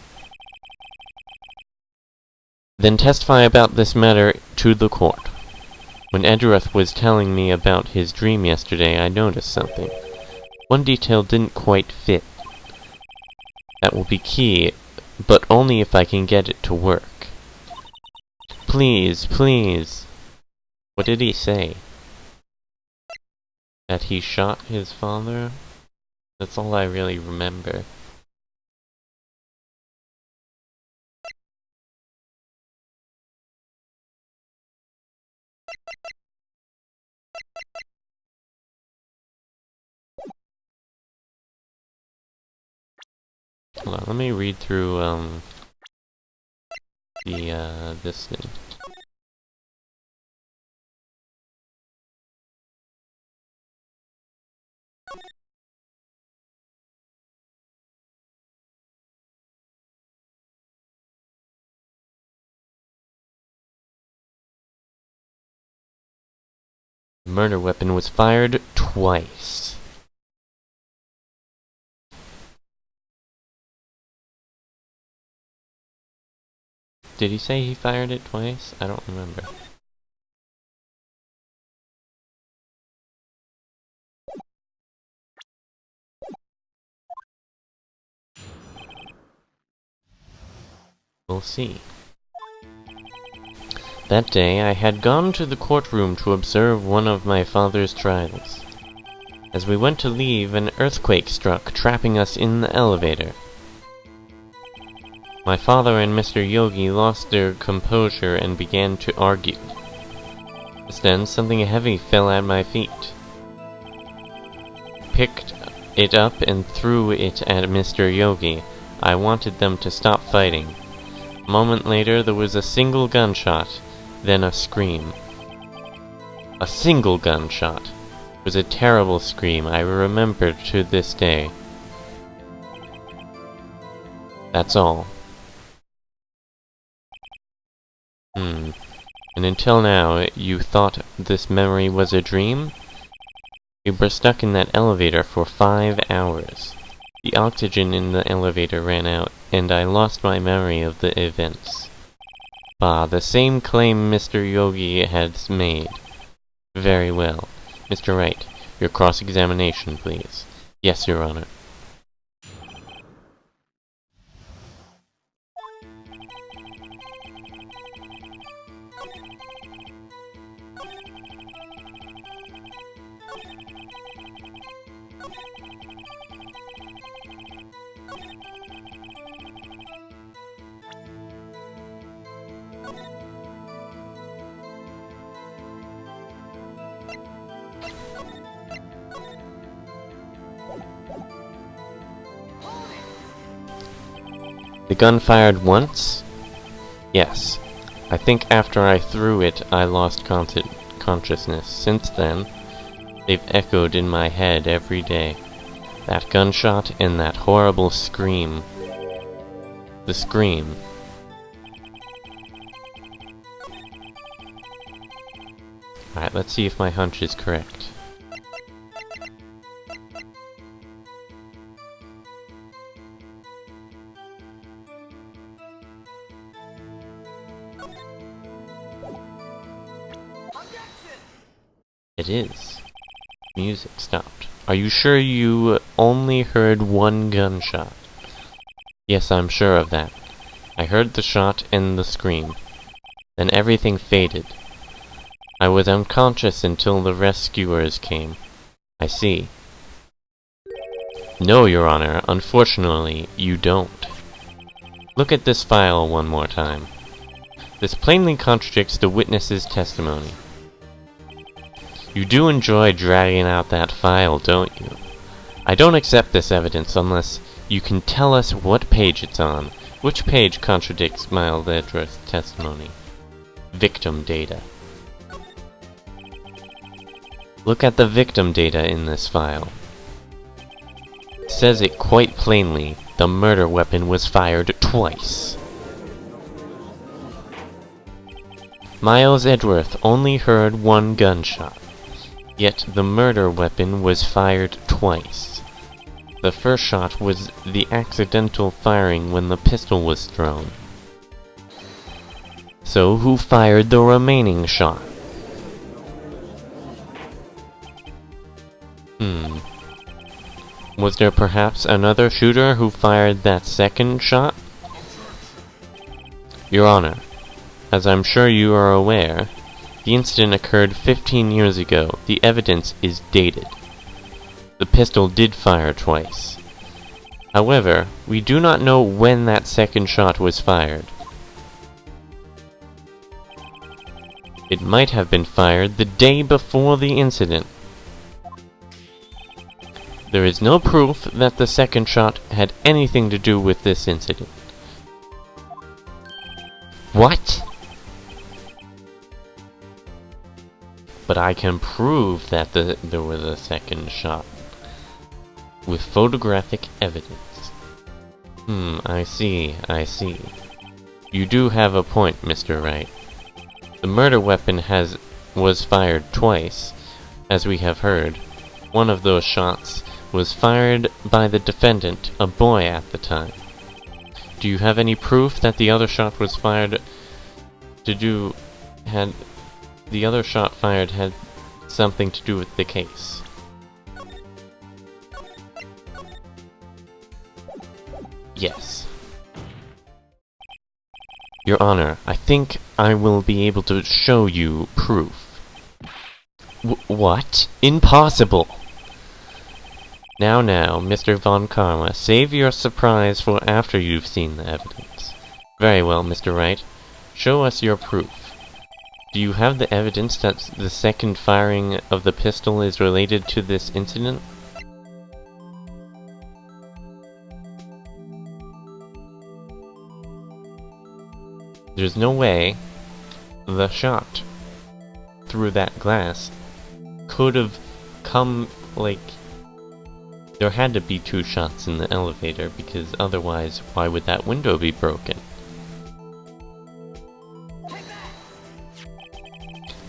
Then testify about this matter to the court. When Edgeworth was telling me about his dream yesterday, I noticed something. One detail didn't quite fit. That will be key, but only if I can get it to work. Please, please. What did he say? That he shot his father? That's all I really remember. Hold on, let me read through, this thing. The murder weapon was fired twice. Did he say he fired it twice? I don't remember. We'll see. That day, I had gone to the courtroom to observe one of my father's trials. As we went to leave, an earthquake struck, trapping us in the elevator. My father and Mr. Yogi lost their composure and began to argue. Just then, something heavy fell at my feet. I picked it up and threw it at Mr. Yogi. I wanted them to stop fighting. A moment later, there was a single gunshot, then a scream. A single gunshot. It was a terrible scream I remember to this day. That's all. And until now, you thought this memory was a dream? We were stuck in that elevator for 5 hours. The oxygen in the elevator ran out, and I lost my memory of the events. Bah, the same claim Mr. Yogi has made. Very well. Mr. Wright, your cross-examination, please. Yes, Your Honor. The gun fired once? Yes. I think after I threw it, I lost consciousness. Since then, they've echoed in my head every day. That gunshot and that horrible scream. The scream. Alright, let's see if my hunch is correct. It is. Music stopped. Are you sure you only heard one gunshot? Yes, I'm sure of that. I heard the shot and the scream. Then everything faded. I was unconscious until the rescuers came. I see. No, Your Honor, unfortunately, you don't. Look at this file one more time. This plainly contradicts the witness's testimony. You do enjoy dragging out that file, don't you? I don't accept this evidence unless you can tell us what page it's on. Which page contradicts Miles Edgeworth's testimony? Victim data. Look at the victim data in this file. It says it quite plainly. The murder weapon was fired twice. Miles Edgeworth only heard one gunshot. Yet the murder weapon was fired twice. The first shot was the accidental firing when the pistol was thrown. So who fired the remaining shot? Was there perhaps another shooter who fired that second shot? Your Honor, as I'm sure you are aware, the incident occurred 15 years ago. The evidence is dated. The pistol did fire twice. However, we do not know when that second shot was fired. It might have been fired the day before the incident. There is no proof that the second shot had anything to do with this incident. What? But I can prove that there was a second shot. With photographic evidence. I see. You do have a point, Mr. Wright. The murder weapon was fired twice, as we have heard. One of those shots was fired by the defendant, a boy at the time. Do you have any proof that the other shot was fired had something to do with the case? Yes. Your Honor, I think I will be able to show you proof. What? Impossible! Now, Mr. Von Karma, save your surprise for after you've seen the evidence. Very well, Mr. Wright. Show us your proof. Do you have the evidence that the second firing of the pistol is related to this incident? There's no way the shot through that glass could have come, like... There had to be two shots in the elevator, because otherwise, why would that window be broken?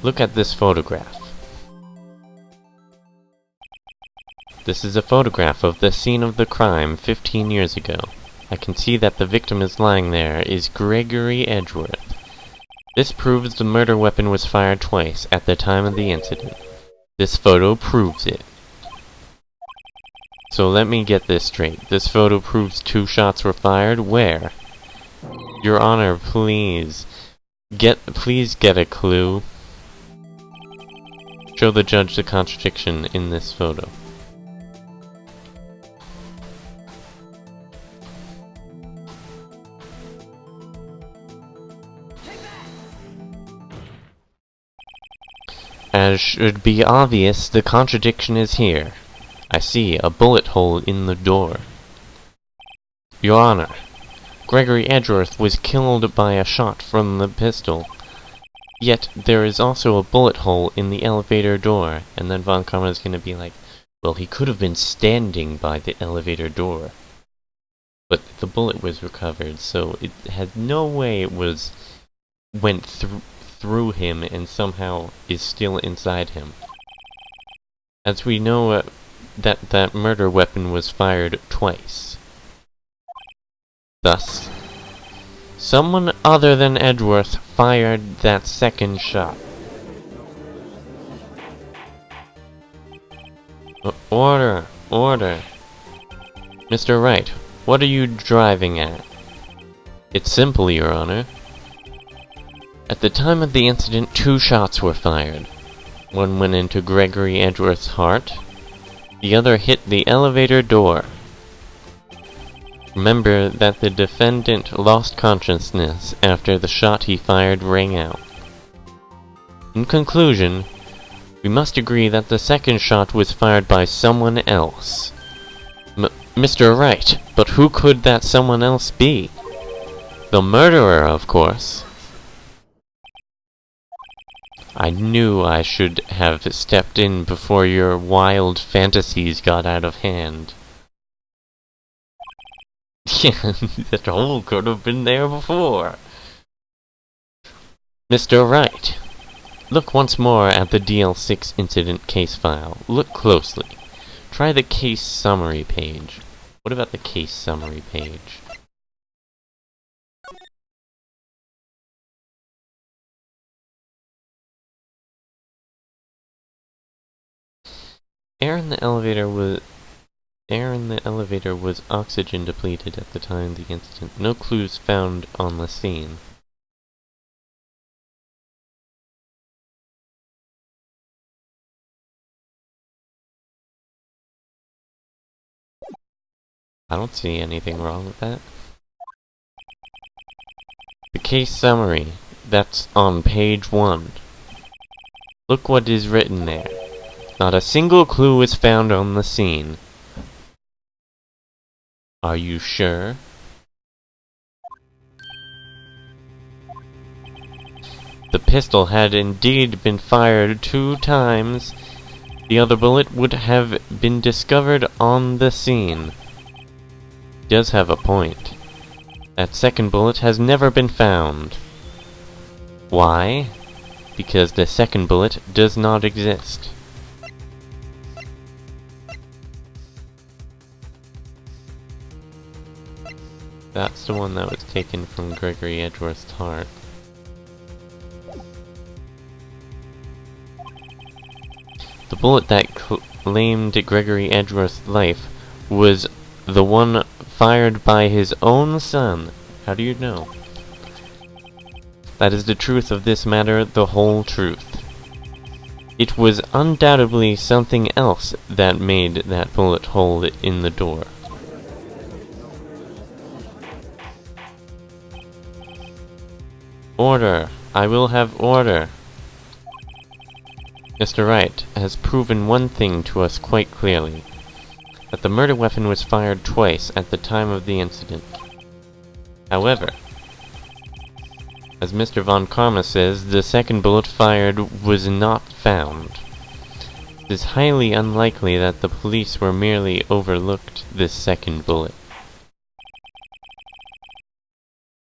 Look at this photograph. This is a photograph of the scene of the crime 15 years ago. I can see that the victim is lying there is Gregory Edgeworth. This proves the murder weapon was fired twice at the time of the incident. This photo proves it. So let me get this straight. This photo proves two shots were fired. Where? Your Honor, please get a clue. Show the judge the contradiction in this photo. As should be obvious, the contradiction is here. I see a bullet hole in the door. Your Honor, Gregory Edgeworth was killed by a shot from the pistol. Yet, there is also a bullet hole in the elevator door. And then Von Karma's gonna be like, well, he could have been standing by the elevator door. But the bullet was recovered, so it had no way it went through him and somehow is still inside him. As we know, that murder weapon was fired twice. Thus, someone other than Edgeworth fired that second shot. Order! Order! Mr. Wright, what are you driving at? It's simple, Your Honor. At the time of the incident, 2 shots were fired. One went into Gregory Edgeworth's heart. The other hit the elevator door. Remember that the defendant lost consciousness after the shot he fired rang out. In conclusion, we must agree that the second shot was fired by someone else. Mr. Wright, but who could that someone else be? The murderer, of course. I knew I should have stepped in before your wild fantasies got out of hand. Yeah, that hole could have been there before. Mr. Wright, look once more at the DL6 incident case file. Look closely. Try the case summary page. What about the case summary page? Air in the elevator was oxygen depleted at the time of the incident. No clues found on the scene. I don't see anything wrong with that. The case summary, that's on page 1. Look what is written there. Not a single clue was found on the scene. Are you sure? The pistol had indeed been fired 2 times. The other bullet would have been discovered on the scene. Does have a point. That second bullet has never been found. Why? Because the second bullet does not exist. That's the one that was taken from Gregory Edgeworth's heart. The bullet that claimed Gregory Edgeworth's life was the one fired by his own son. How do you know? That is the truth of this matter, the whole truth. It was undoubtedly something else that made that bullet hole in the door. Order! I will have order! Mr. Wright has proven one thing to us quite clearly. That the murder weapon was fired twice at the time of the incident. However, as Mr. Von Karma says, the second bullet fired was not found. It is highly unlikely that the police were merely overlooked this second bullet.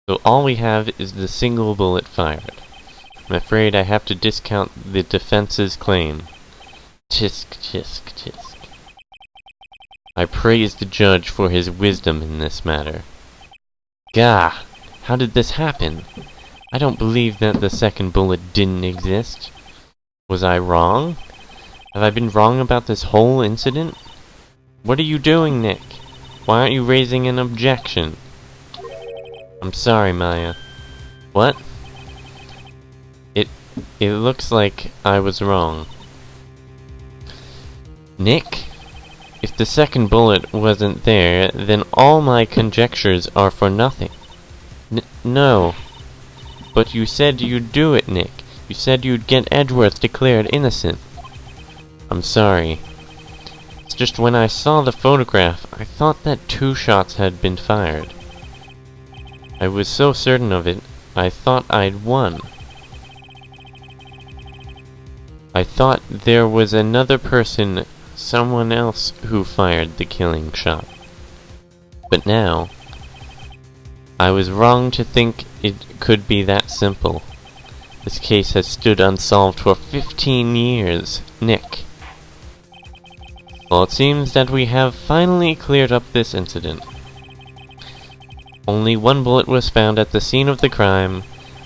So all we have is the single bullet fired. I'm afraid I have to discount the defense's claim. Tisk, tisk, tisk. I praise the judge for his wisdom in this matter. Gah! How did this happen? I don't believe that the second bullet didn't exist. Was I wrong? Have I been wrong about this whole incident? What are you doing, Nick? Why aren't you raising an objection? I'm sorry, Maya. What? It looks like I was wrong. Nick? If the second bullet wasn't there, then all my conjectures are for nothing. No. But you said you'd do it, Nick. You said you'd get Edgeworth declared innocent. I'm sorry. It's just when I saw the photograph, I thought that 2 shots had been fired. I was so certain of it, I thought I'd won. I thought there was another person, someone else, who fired the killing shot. But now, I was wrong to think it could be that simple. This case has stood unsolved for 15 years. Nick. Well, it seems that we have finally cleared up this incident. Only one bullet was found at the scene of the crime.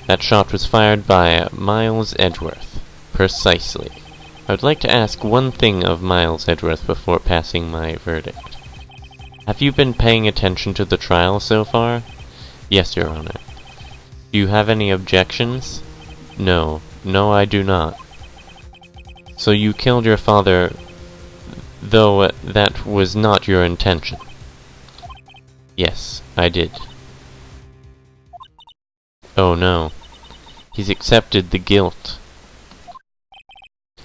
That shot was fired by Miles Edgeworth. Precisely. I would like to ask one thing of Miles Edgeworth before passing my verdict. Have you been paying attention to the trial so far? Yes, Your Honor. Do you have any objections? No. No, I do not. So you killed your father, though that was not your intention? Yes, I did. Oh no. He's accepted the guilt.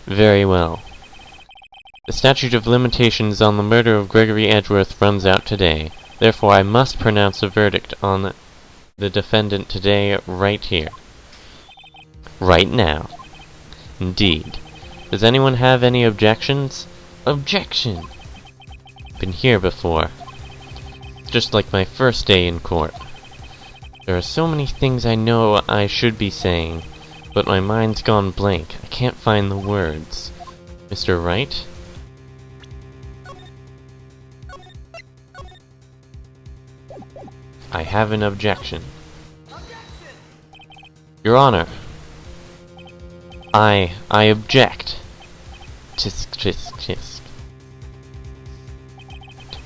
Very well. The statute of limitations on the murder of Gregory Edgeworth runs out today. Therefore, I must pronounce a verdict on the defendant today, right here. Right now. Indeed. Does anyone have any objections? Objection! Been here before. Just like my first day in court. There are so many things I know I should be saying, but my mind's gone blank. I can't find the words. Mr. Wright? I have an objection. Your Honor. I object. Tisk, tisk, tisk.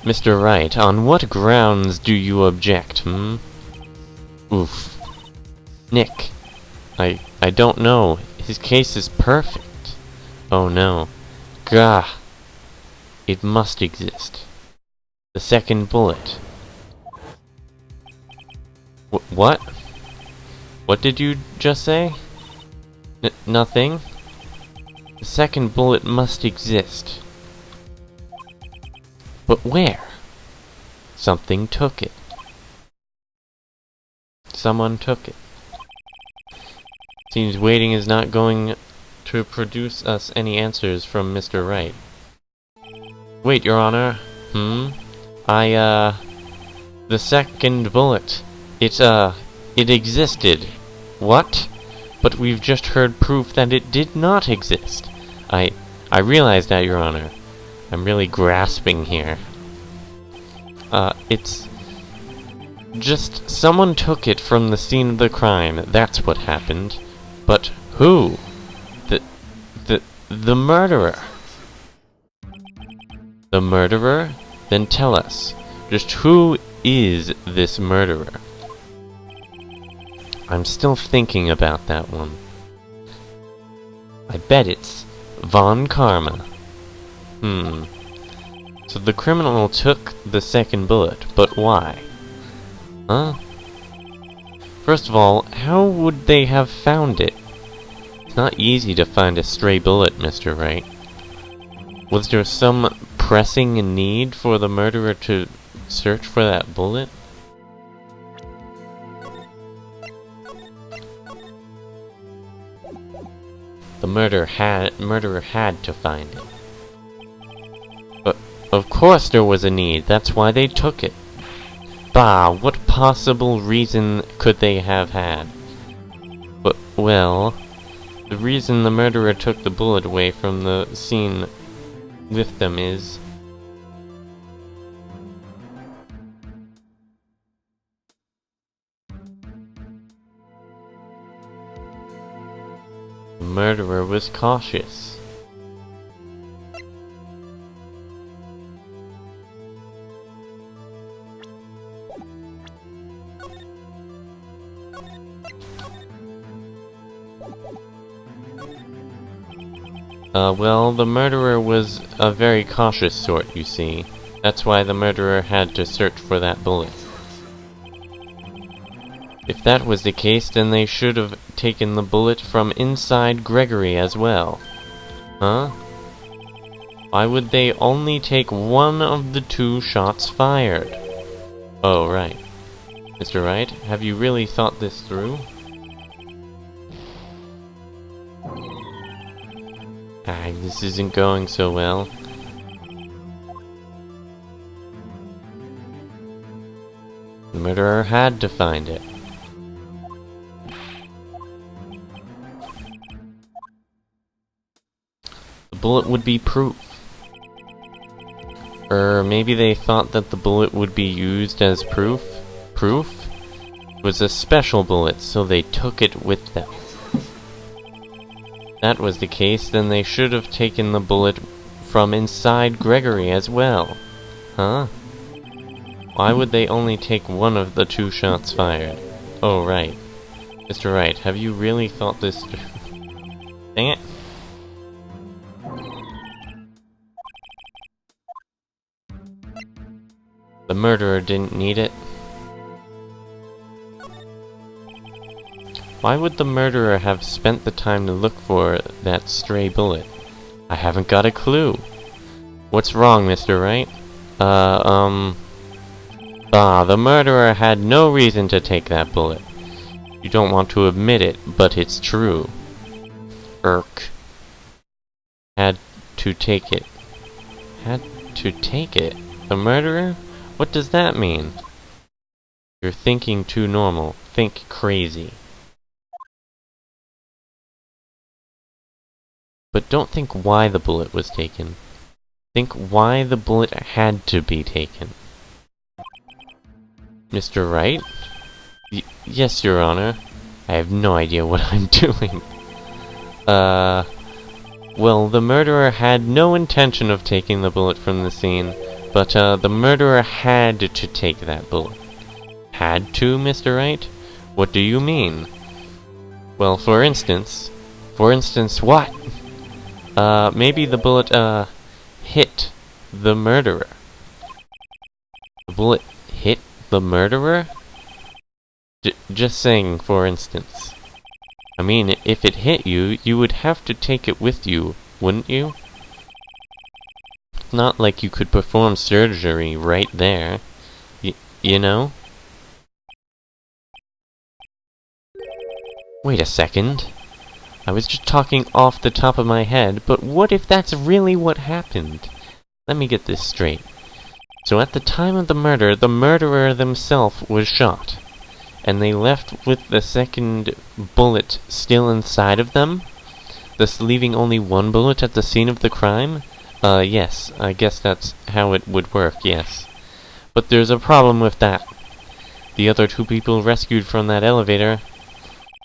Mr. Wright, on what grounds do you object, Oof. Nick. I don't know. His case is perfect. Oh no. Gah. It must exist. The second bullet. What? What did you just say? Nothing? The second bullet must exist. But where? Something took it. Someone took it. Seems waiting is not going to produce us any answers from Mr. Wright. Wait, Your Honor. The second bullet. It existed. What? But we've just heard proof that it did not exist. I realize that, Your Honor. I'm really grasping here. It's just someone took it from the scene of the crime. That's what happened. But who? The murderer. The murderer? Then tell us. Just who is this murderer? I'm still thinking about that one. I bet it's Von Karma. So the criminal took the second bullet, but why? Huh? First of all, how would they have found it? It's not easy to find a stray bullet, Mr. Wright. Was there some pressing need for the murderer to search for that bullet? The murderer had to find it. But of course there was a need, that's why they took it. Bah, what possible reason could they have had? But, well, the reason the murderer took the bullet away from the scene with them is... the murderer was cautious. Well, the murderer was a very cautious sort, you see. That's why the murderer had to search for that bullet. If that was the case, then they should have taken the bullet from inside Gregory as well. Huh? Why would they only take one of the two shots fired? Oh, right. Mr. Wright, have you really thought this through? This isn't going so well. The murderer had to find it. The bullet would be proof. Or maybe they thought that the bullet would be used as proof? Proof? It was a special bullet, so they took it with them. If that was the case, then they should have taken the bullet from inside Gregory as well. Huh? Why would they only take one of the 2 shots fired? Oh, right. Mr. Wright, have you really thought this through? Dang it. The murderer didn't need it. Why would the murderer have spent the time to look for that stray bullet? I haven't got a clue. What's wrong, Mr. Wright? The murderer had no reason to take that bullet. You don't want to admit it, but it's true. Irk. Had to take it. Had to take it? The murderer? What does that mean? You're thinking too normal. Think crazy. But don't think why the bullet was taken. Think why the bullet had to be taken. Mr. Wright? Yes, Your Honor. I have no idea what I'm doing. Well, the murderer had no intention of taking the bullet from the scene, but, the murderer had to take that bullet. Had to, Mr. Wright? What do you mean? Well, for instance... For instance, what? Maybe the bullet, hit the murderer. The bullet hit the murderer? Just saying, for instance. I mean, if it hit you, you would have to take it with you, wouldn't you? It's not like you could perform surgery right there. You know? Wait a second. I was just talking off the top of my head, but what if that's really what happened? Let me get this straight. So at the time of the murder, the murderer themselves was shot, and they left with the second bullet still inside of them, thus leaving only 1 bullet at the scene of the crime? Yes, I guess that's how it would work, yes. But there's a problem with that. The other 2 people rescued from that elevator,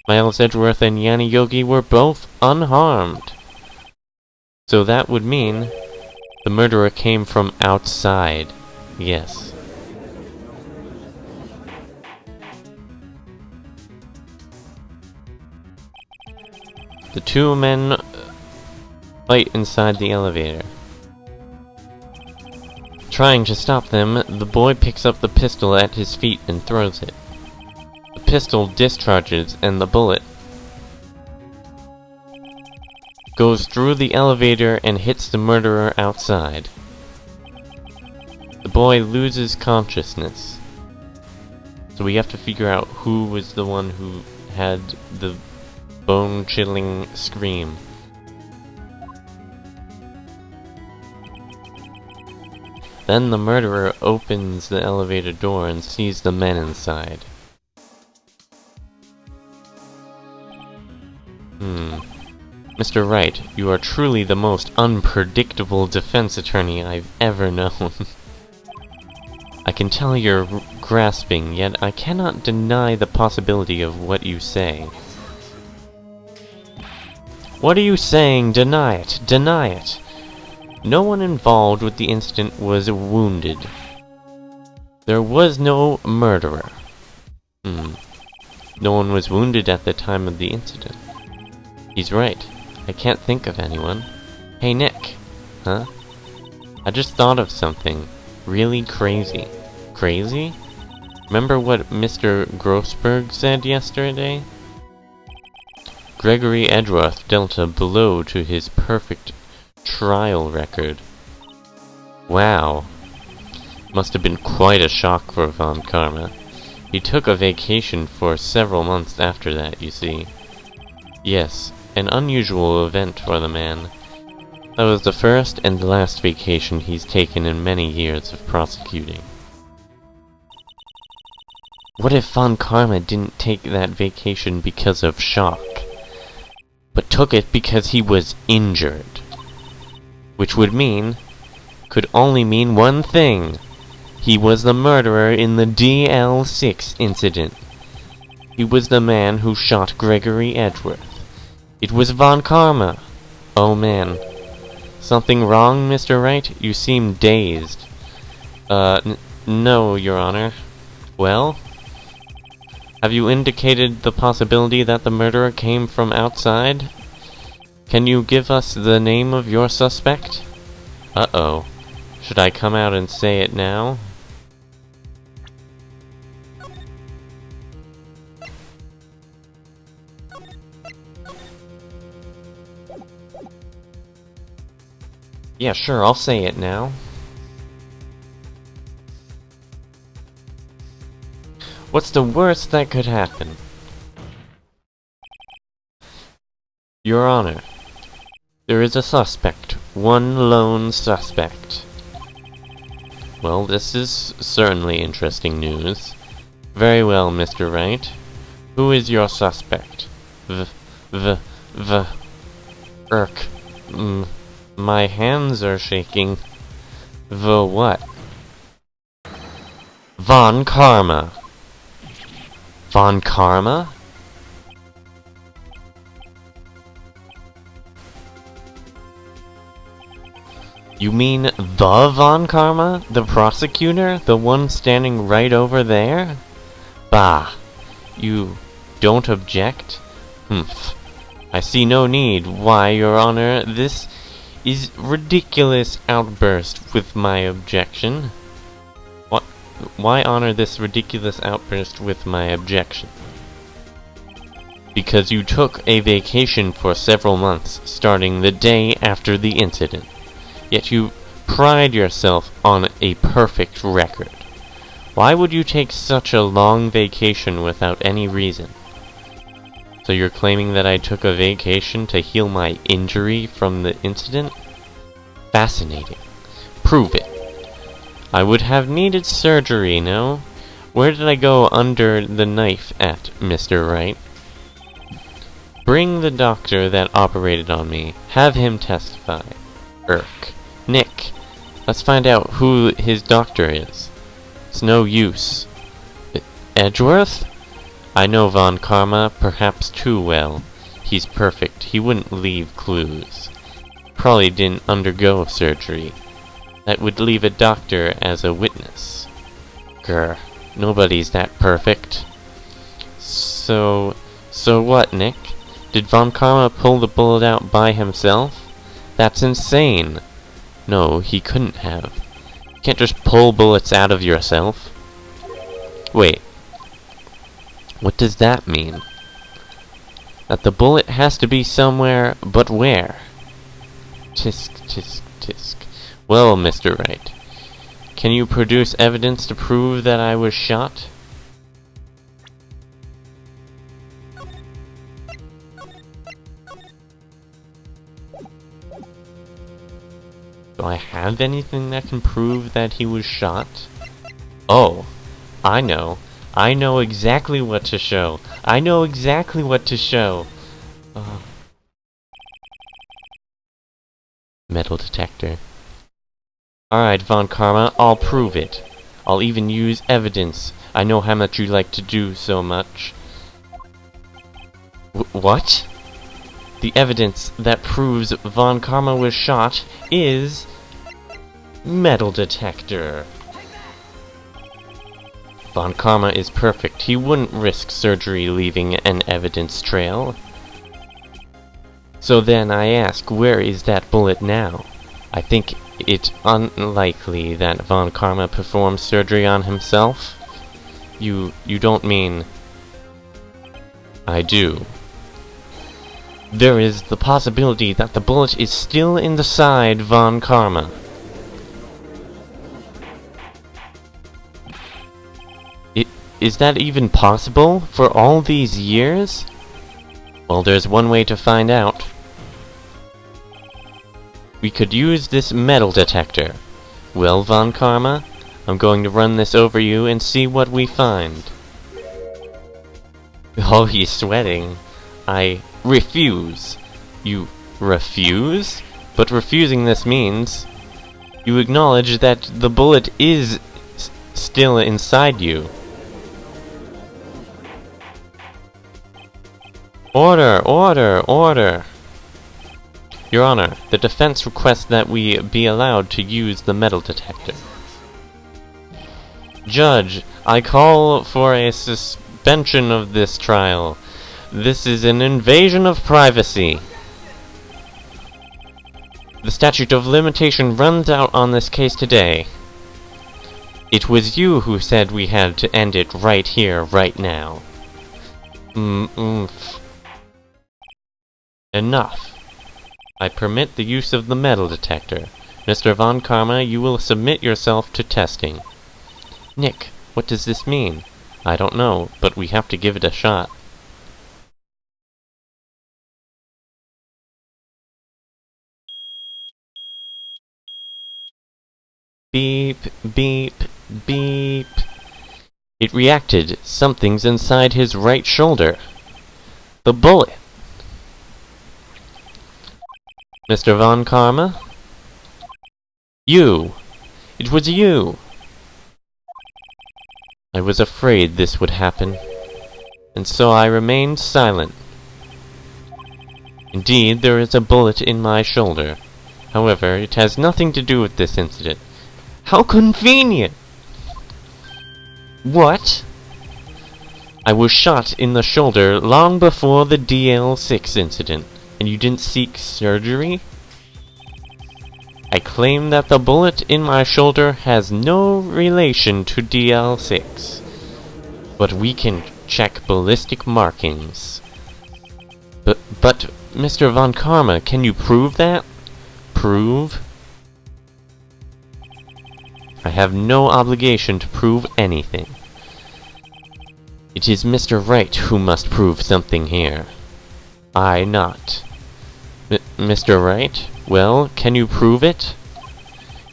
Miles Edgeworth and Yanni Yogi, were both unharmed. So that would mean the murderer came from outside. Yes. The 2 men fight inside the elevator. Trying to stop them, the boy picks up the pistol at his feet and throws it. The pistol discharges, and the bullet goes through the elevator and hits the murderer outside. The boy loses consciousness. So we have to figure out who was the one who had the bone-chilling scream. Then the murderer opens the elevator door and sees the men inside. Mr. Wright, you are truly the most unpredictable defense attorney I've ever known. I can tell you're grasping, yet I cannot deny the possibility of what you say. What are you saying? Deny it! Deny it! No one involved with the incident was wounded. There was no murderer. No one was wounded at the time of the incident. He's right. I can't think of anyone. Hey, Nick. Huh? I just thought of something really crazy. Crazy? Remember what Mr. Grossberg said yesterday? Gregory Edgeworth dealt a blow to his perfect trial record. Wow. Must have been quite a shock for Von Karma. He took a vacation for several months after that, you see. Yes, an unusual event for the man. That was the first and last vacation he's taken in many years of prosecuting. What if Von Karma didn't take that vacation because of shock, but took it because he was injured? Which could only mean one thing. He was the murderer in the DL6 incident. He was the man who shot Gregory Edgeworth. It was Von Karma. Oh man. Something wrong, Mr. Wright? You seem dazed. No, Your Honor. Well? Have you indicated the possibility that the murderer came from outside? Can you give us the name of your suspect? Uh-oh. Should I come out and say it now? Yeah, sure, I'll say it now. What's the worst that could happen? Your Honor, there is a suspect. One lone suspect. Well, this is certainly interesting news. Very well, Mr. Wright. Who is your suspect? My hands are shaking. What? Von Karma. Von Karma? You mean the Von Karma? The prosecutor? The one standing right over there? Bah. You don't object? Humph. I see no need. Why, Your Honor, this is ridiculous outburst with my objection. What? Why honor this ridiculous outburst with my objection? Because you took a vacation for several months, starting the day after the incident. Yet you pride yourself on a perfect record. Why would you take such a long vacation without any reason? So you're claiming that I took a vacation to heal my injury from the incident? Fascinating. Prove it. I would have needed surgery, no? Where did I go under the knife at, Mr. Wright? Bring the doctor that operated on me. Have him testify. Nick, let's find out who his doctor is. It's no use. Edgeworth? I know Von Karma perhaps too well. He's perfect. He wouldn't leave clues. Probably didn't undergo surgery. That would leave a doctor as a witness. Grr. Nobody's that perfect. So what, Nick? Did Von Karma pull the bullet out by himself? That's insane. No, he couldn't have. You can't just pull bullets out of yourself. Wait. What does that mean? That the bullet has to be somewhere, but where? Tisk, tisk, tisk. Well, Mr. Wright, can you produce evidence to prove that I was shot? Do I have anything that can prove that he was shot? Oh, I know. I know exactly what to show. I know exactly what to show. Metal detector. Alright, Von Karma, I'll prove it. I'll even use evidence. I know how much you like to do so much. What? The evidence that proves Von Karma was shot is... metal detector. Von Karma is perfect. He wouldn't risk surgery leaving an evidence trail. So then I ask, where is that bullet now? I think it unlikely that Von Karma performed surgery on himself. You don't mean... I do. There is the possibility that the bullet is still inside Von Karma. Is that even possible for all these years? Well, there's one way to find out. We could use this metal detector. Well, Von Karma, I'm going to run this over you and see what we find. Oh, he's sweating. I refuse. You refuse? But refusing this means you acknowledge that the bullet is still inside you. Order! Order! Order! Your Honor, the defense requests that we be allowed to use the metal detector. Judge, I call for a suspension of this trial. This is an invasion of privacy. The statute of limitation runs out on this case today. It was you who said we had to end it right here, right now. Enough. I permit the use of the metal detector. Mr. Von Karma, you will submit yourself to testing. Nick, what does this mean? I don't know, but we have to give it a shot. Beep, beep, beep. It reacted. Something's inside his right shoulder. The bullet. Mr. Von Karma? You! It was you! I was afraid this would happen, and so I remained silent. Indeed, there is a bullet in my shoulder. However, it has nothing to do with this incident. How convenient! What? I was shot in the shoulder long before the DL6 incident, and you didn't seek surgery? I claim that the bullet in my shoulder has no relation to DL6, but we can check ballistic markings. But, Mr. Von Karma, can you prove that? Prove? I have no obligation to prove anything. It is Mr. Wright who must prove something here. I not. Mr. Wright? Well, can you prove it?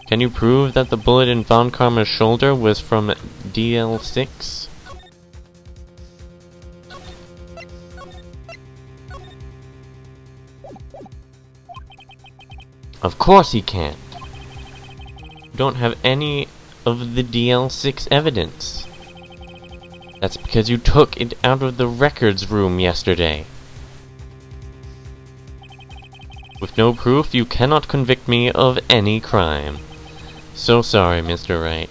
Can you prove that the bullet in Von Karma's shoulder was from DL6? Of course he can. You don't have any of the DL6 evidence. That's because you took it out of the records room yesterday. With no proof, you cannot convict me of any crime. So sorry, Mr. Wright.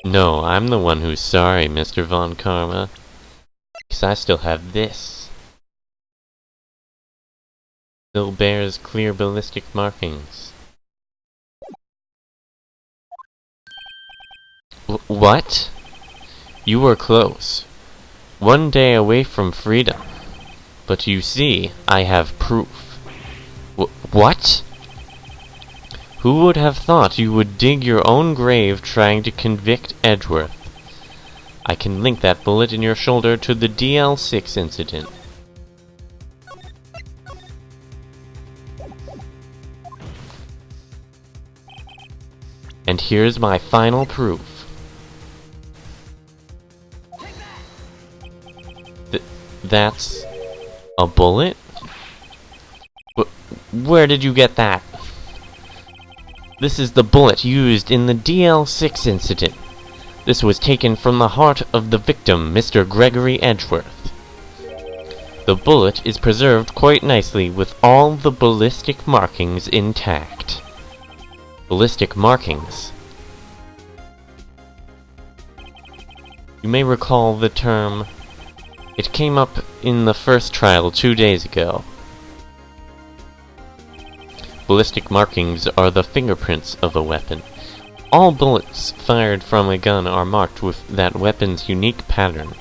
No, I'm the one who's sorry, Mr. Von Karma. Because I still have this. Still bears clear ballistic markings. What? You were close. One day away from freedom. But you see, I have proof. What? Who would have thought you would dig your own grave trying to convict Edgeworth? I can link that bullet in your shoulder to the DL6 incident. And here's my final proof. That's a bullet? Where did you get that? This is the bullet used in the DL6 incident. This was taken from the heart of the victim, Mr. Gregory Edgeworth. The bullet is preserved quite nicely with all the ballistic markings intact. Ballistic markings. You may recall the term. It came up in the first trial 2 days ago. Ballistic markings are the fingerprints of a weapon. All bullets fired from a gun are marked with that weapon's unique pattern.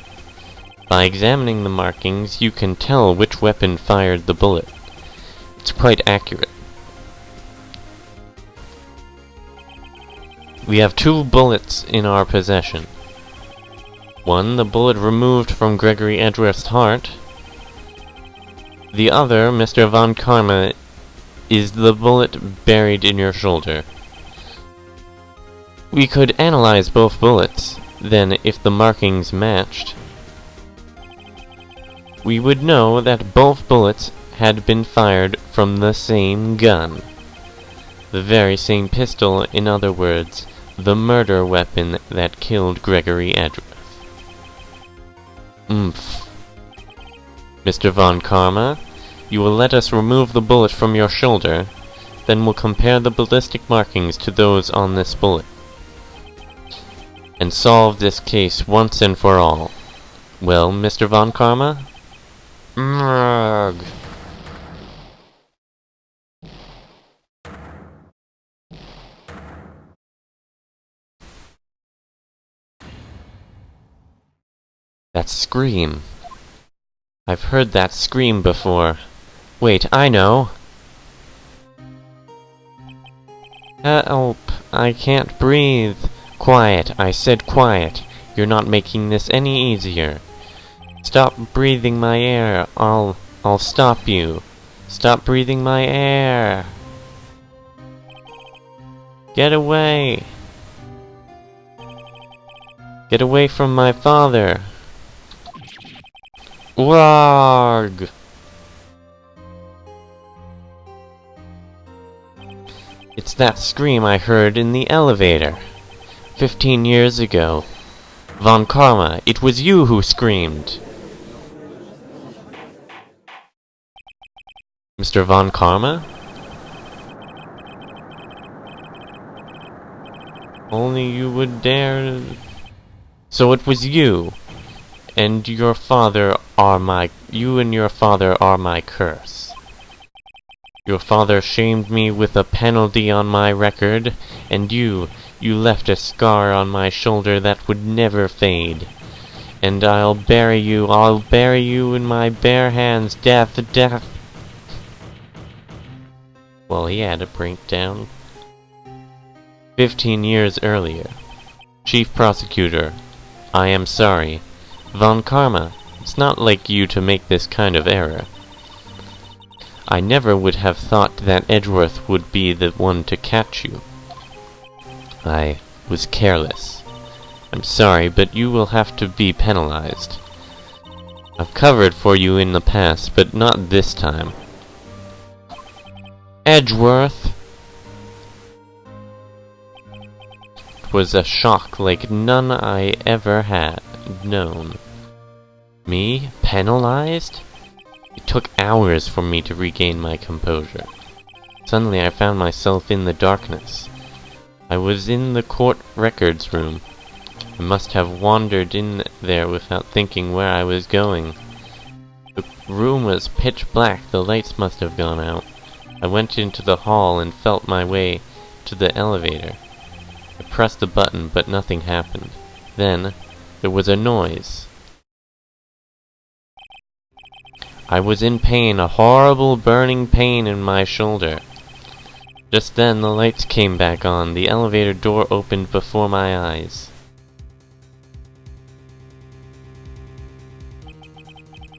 By examining the markings, you can tell which weapon fired the bullet. It's quite accurate. We have 2 bullets in our possession. One, the bullet removed from Gregory Edgeworth's heart. The other, Mr. Von Karma, is the bullet buried in your shoulder. We could analyze both bullets. Then, if the markings matched, we would know that both bullets had been fired from the same gun. The very same pistol, in other words, the murder weapon that killed Gregory Edgeworth. Oomph. Mr. Von Karma, you will let us remove the bullet from your shoulder, then we'll compare the ballistic markings to those on this bullet, and solve this case once and for all. Well, Mr. Von Karma? Mrrgh. That scream. I've heard that scream before. Wait, I know! Help! I can't breathe! Quiet, I said quiet. You're not making this any easier. Stop breathing my air. I'll stop you. Stop breathing my air. Get away. Get away from my father. Warg! It's that scream I heard in the elevator. 15 years ago. Von Karma, it was you who screamed. Mr. Von Karma? Only you would dare... So it was you. And your father are my... You and your father are my curse. Your father shamed me with a penalty on my record, and you left a scar on my shoulder that would never fade. And I'll bury you in my bare hands, death. Well, he had a breakdown. 15 years earlier. Chief Prosecutor, I am sorry. Von Karma, it's not like you to make this kind of error. I never would have thought that Edgeworth would be the one to catch you. I was careless. I'm sorry, but you will have to be penalized. I've covered for you in the past, but not this time. Edgeworth! It was a shock like none I ever had known. Me? Penalized? It took hours for me to regain my composure. Suddenly I found myself in the darkness. I was in the court records room. I must have wandered in there without thinking where I was going. The room was pitch black, the lights must have gone out. I went into the hall and felt my way to the elevator. I pressed the button, but nothing happened. Then, there was a noise. I was in pain, a horrible burning pain in my shoulder. Just then, the lights came back on. The elevator door opened before my eyes.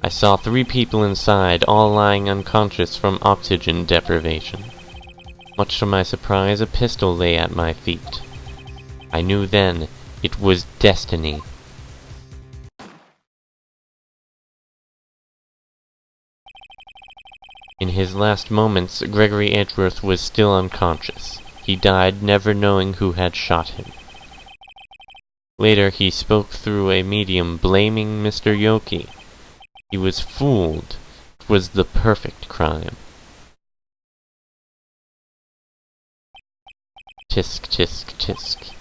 I saw 3 people inside, all lying unconscious from oxygen deprivation. Much to my surprise, a pistol lay at my feet. I knew then it was destiny. In his last moments, Gregory Edgeworth was still unconscious. He died never knowing who had shot him. Later he spoke through a medium blaming Mr. Yoki. He was fooled. It was the perfect crime. Tisk, tisk, tisk.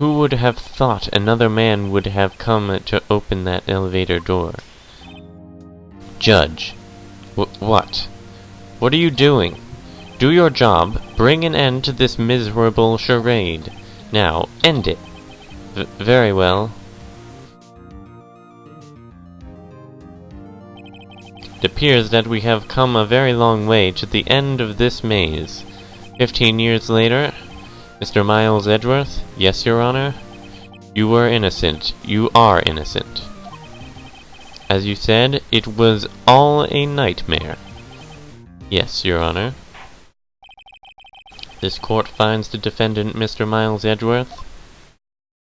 Who would have thought another man would have come to open that elevator door? Judge. What? What are you doing? Do your job. Bring an end to this miserable charade. Now, end it. Very well. It appears that we have come a very long way to the end of this maze. 15 years later, Mr. Miles Edgeworth? Yes, Your Honor? You were innocent. You are innocent. As you said, it was all a nightmare. Yes, Your Honor. This court finds the defendant, Mr. Miles Edgeworth,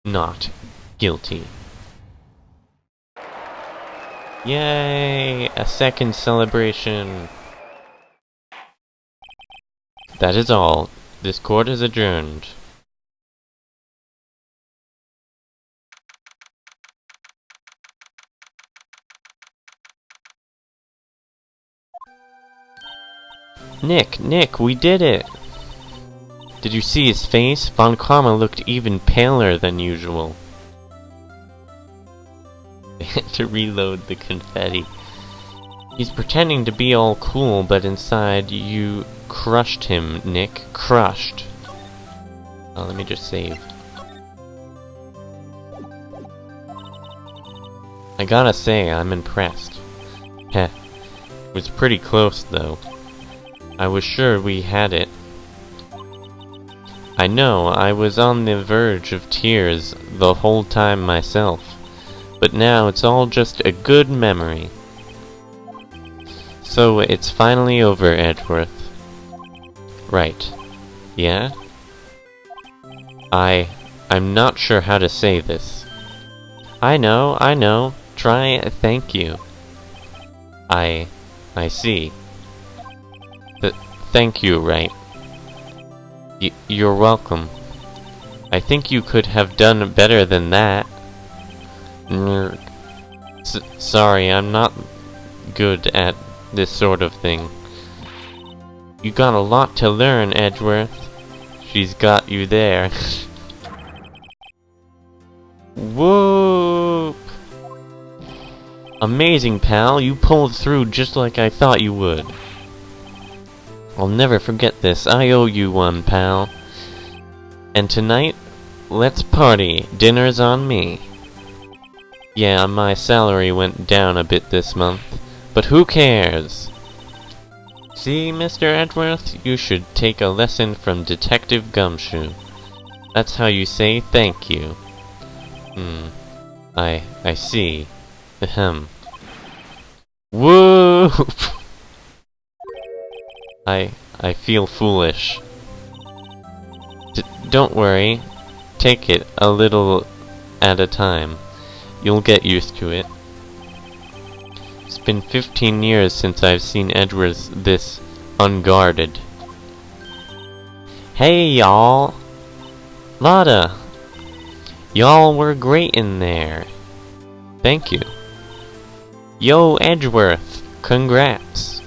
not guilty. Yay! A second celebration! That is all. This court is adjourned. Nick, we did it! Did you see his face? Von Karma looked even paler than usual. They had to reload the confetti. He's pretending to be all cool, but inside you crushed him, Nick. Crushed. Oh, let me just save. I gotta say, I'm impressed. Heh. It was pretty close, though. I was sure we had it. I know, I was on the verge of tears the whole time myself, but now it's all just a good memory. So it's finally over, Edgeworth. Right. Yeah? I'm not sure how to say this. I know. Try thank you. I see. Thank you, Wright. You're welcome. I think you could have done better than that. Sorry, I'm not good at this sort of thing. You got a lot to learn, Edgeworth. She's got you there. Whoop! Amazing, pal. You pulled through just like I thought you would. I'll never forget this. I owe you one, pal. And tonight, let's party. Dinner's on me. Yeah, my salary went down a bit this month, but who cares? See, Mr. Edgeworth, you should take a lesson from Detective Gumshoe. That's how you say thank you. I see. Ahem. Whoop! I feel foolish. Don't worry. Take it a little at a time. You'll get used to it. It's been 15 years since I've seen Edgeworth this unguarded. Hey, y'all! Lotta! Y'all were great in there. Thank you. Yo, Edgeworth! Congrats!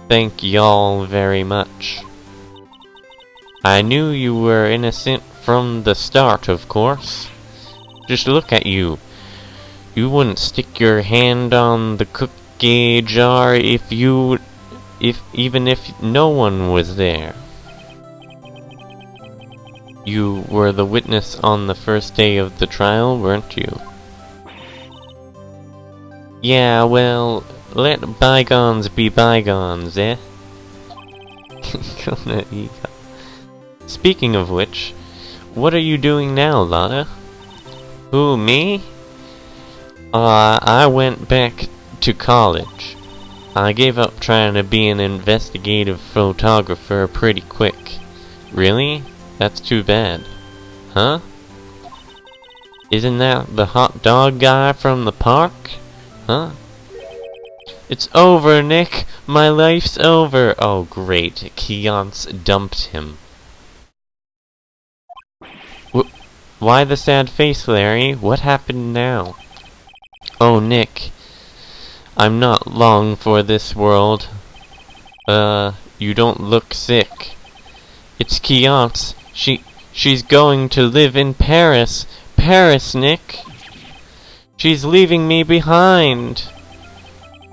Thank y'all very much. I knew you were innocent from the start, of course. Just look at you. You wouldn't stick your hand on the cookie jar even if no one was there. You were the witness on the first day of the trial, weren't you? Yeah, well, let bygones be bygones, eh? Speaking of which, what are you doing now, Lotta? Who, me? I went back to college. I gave up trying to be an investigative photographer pretty quick. Really? That's too bad. Huh? Isn't that the hot dog guy from the park? Huh? It's over, Nick! My life's over! Oh, great. Keonce dumped him. Why the sad face, Larry? What happened now? Oh, Nick. I'm not long for this world. You don't look sick. It's Keonce. She's going to live in Paris. Paris, Nick! She's leaving me behind!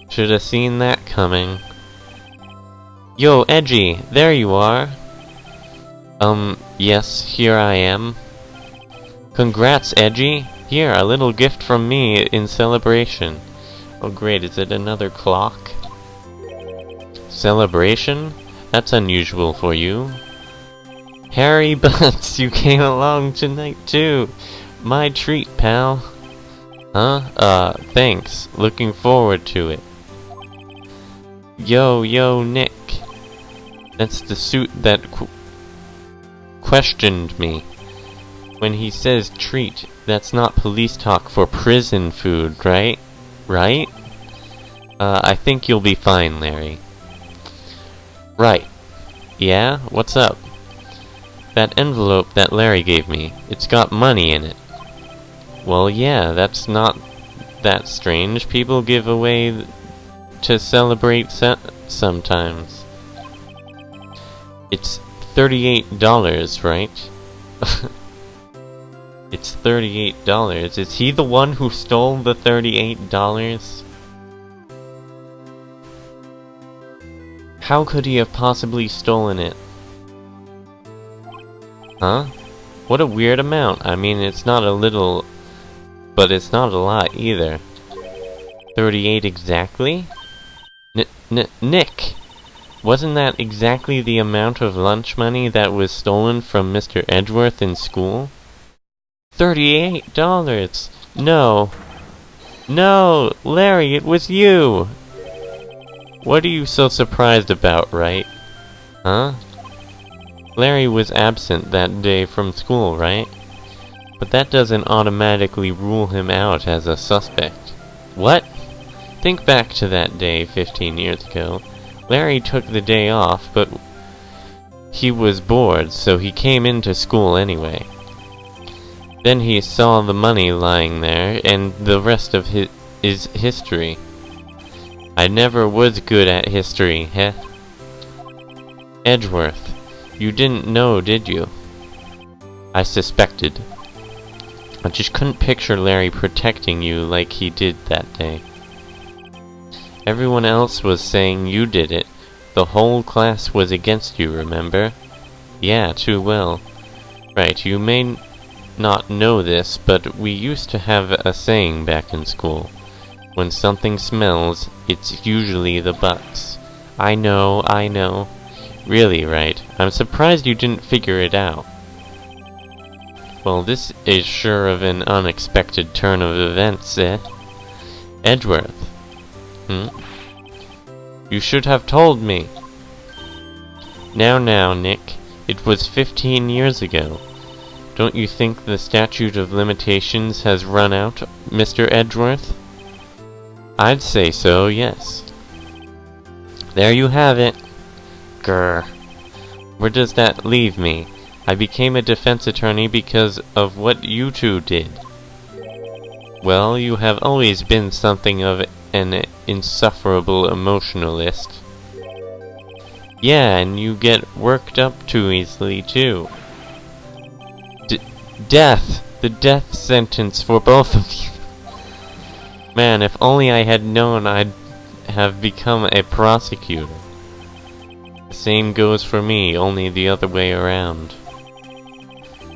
Should have seen that coming. Yo, Edgy, there you are. Yes, here I am. Congrats, Edgy. Here, a little gift from me in celebration. Oh great, is it another clock? Celebration? That's unusual for you. Harry Butts, you came along tonight too. My treat, pal. Huh? Thanks. Looking forward to it. Yo, Nick. That's the suit that questioned me. When he says treat, that's not police talk for prison food, right? Right? I think you'll be fine, Larry. Right. Yeah? What's up? That envelope that Larry gave me, it's got money in it. Well, yeah, that's not that strange. People give away to celebrate sometimes. It's $38, right? It's $38. Is he the one who stole the $38? How could he have possibly stolen it? Huh? What a weird amount. I mean, it's not a little, but it's not a lot either. 38 exactly? Nick! Wasn't that exactly the amount of lunch money that was stolen from Mr. Edgeworth in school? $38! No! No! Larry, it was you! What are you so surprised about, Wright? Huh? Larry was absent that day from school, right? But that doesn't automatically rule him out as a suspect. What? Think back to that day 15 years ago. Larry took the day off, but he was bored, so he came into school anyway. Then he saw the money lying there, and the rest of his history. I never was good at history, heh? Edgeworth, you didn't know, did you? I suspected. I just couldn't picture Larry protecting you like he did that day. Everyone else was saying you did it. The whole class was against you, remember? Yeah, too well. Right, you may not know this, but we used to have a saying back in school. When something smells, it's usually the Bucks. I know. Really, Wright. I'm surprised you didn't figure it out. Well, this is sure of an unexpected turn of events, eh? Edgeworth. You should have told me. Now, Nick. It was 15 years ago. Don't you think the statute of limitations has run out, Mr. Edgeworth? I'd say so, yes. There you have it. Grr. Where does that leave me? I became a defense attorney because of what you two did. Well, you have always been something of an insufferable emotionalist. Yeah, and you get worked up too easily, too. Death! The death sentence for both of you. Man, if only I had known I'd have become a prosecutor. The same goes for me, only the other way around.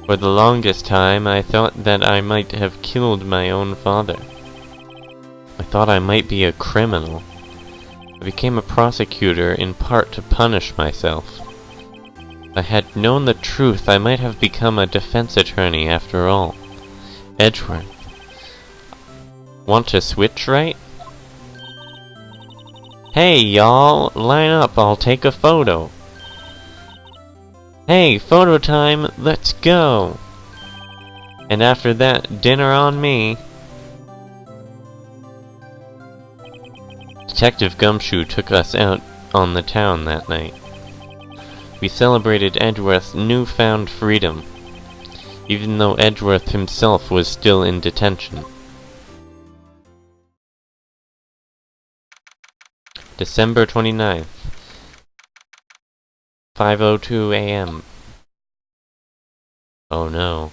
For the longest time, I thought that I might have killed my own father. I thought I might be a criminal. I became a prosecutor in part to punish myself. If I had known the truth, I might have become a defense attorney after all. Edgeworth. Want to switch, right? Hey, y'all! Line up, I'll take a photo. Hey, photo time! Let's go! And after that, dinner on me. Detective Gumshoe took us out on the town that night. We celebrated Edgeworth's newfound freedom, even though Edgeworth himself was still in detention. December 29th, 5:02 a.m. Oh no.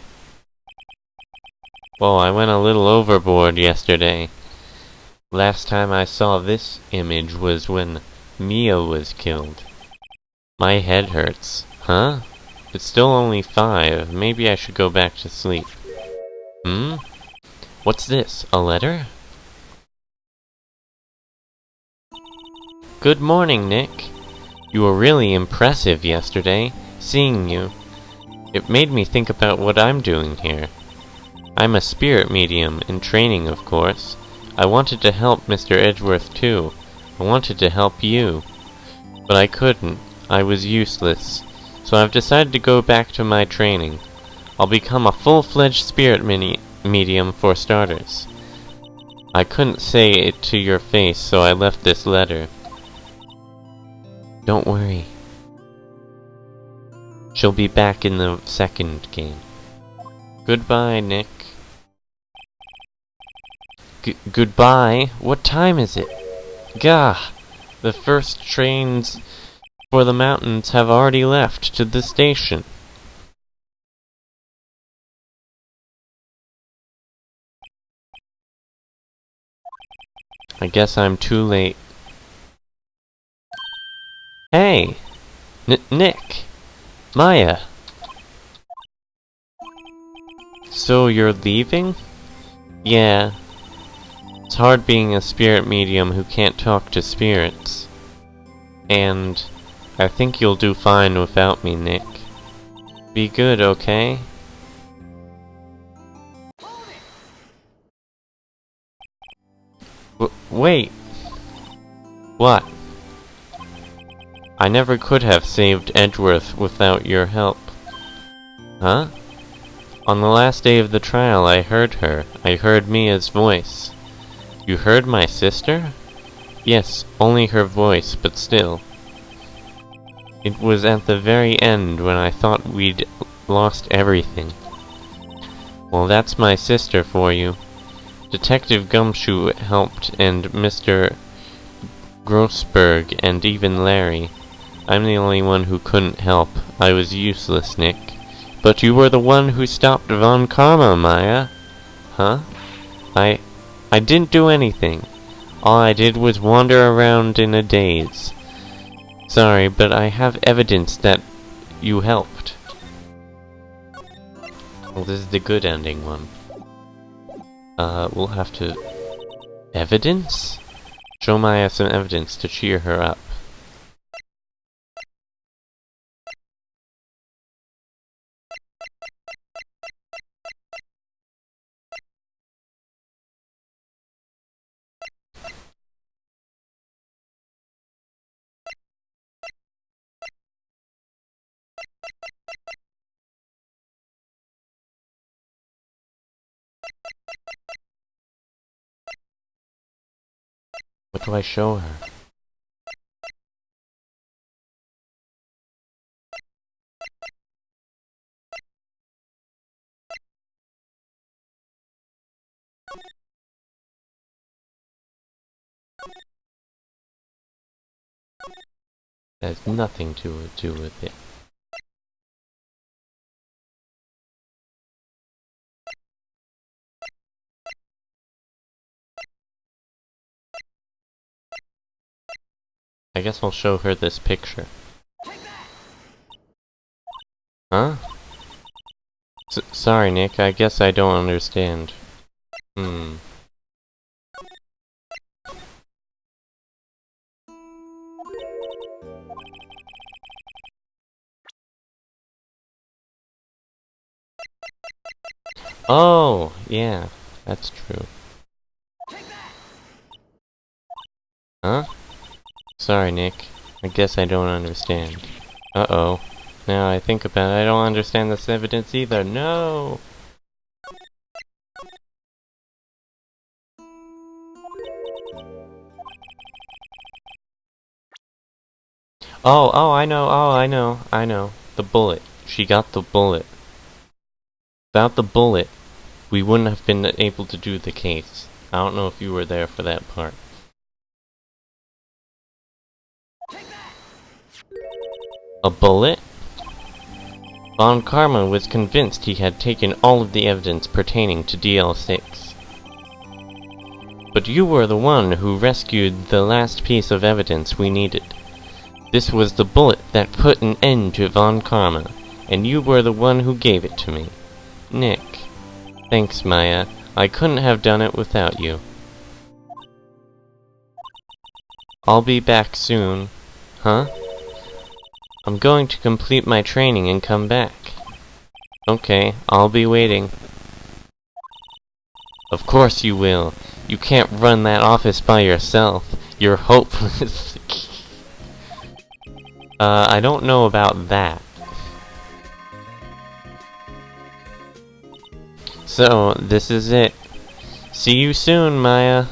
Whoa, I went a little overboard yesterday. Last time I saw this image was when Mia was killed. My head hurts. Huh? It's still only 5. Maybe I should go back to sleep. What's this? A letter? Good morning, Nick. You were really impressive yesterday. Seeing you. It made me think about what I'm doing here. I'm a spirit medium, in training of course. I wanted to help Mr. Edgeworth too. I wanted to help you. But I couldn't. I was useless. So I've decided to go back to my training. I'll become a full-fledged spirit medium for starters. I couldn't say it to your face, so I left this letter. Don't worry. She'll be back in the second game. Goodbye, Nick. Goodbye? What time is it? Gah! The first trains for the mountains have already left to the station. I guess I'm too late. Hey! Nick! Maya! So you're leaving? Yeah. It's hard being a spirit medium who can't talk to spirits. And I think you'll do fine without me, Nick. Be good, okay? Wait! What? I never could have saved Edgeworth without your help. Huh? On the last day of the trial, I heard her. I heard Mia's voice. You heard my sister? Yes, only her voice, but still. It was at the very end when I thought we'd lost everything. Well, that's my sister for you. Detective Gumshoe helped, and Mr. Grossberg, and even Larry. I'm the only one who couldn't help. I was useless, Nick. But you were the one who stopped Von Karma, Maya. Huh? I didn't do anything. All I did was wander around in a daze. Sorry, but I have evidence that you helped. Well, this is the good ending one. We'll have to... Evidence? Show Maya some evidence to cheer her up. What do I show her? That has nothing to do with it. I guess I'll show her this picture. Huh? Sorry, Nick, I guess I don't understand. Oh, yeah, that's true. Huh? Sorry, Nick. I guess I don't understand. Uh-oh. Now I think about it, I don't understand this evidence either. No! I know. The bullet. She got the bullet. Without the bullet, we wouldn't have been able to do the case. I don't know if you were there for that part. A bullet? Von Karma was convinced he had taken all of the evidence pertaining to DL6. But you were the one who rescued the last piece of evidence we needed. This was the bullet that put an end to Von Karma, and you were the one who gave it to me. Nick. Thanks, Maya. I couldn't have done it without you. I'll be back soon. Huh? I'm going to complete my training and come back. Okay, I'll be waiting. Of course you will. You can't run that office by yourself. You're hopeless. I don't know about that. So, this is it. See you soon, Maya.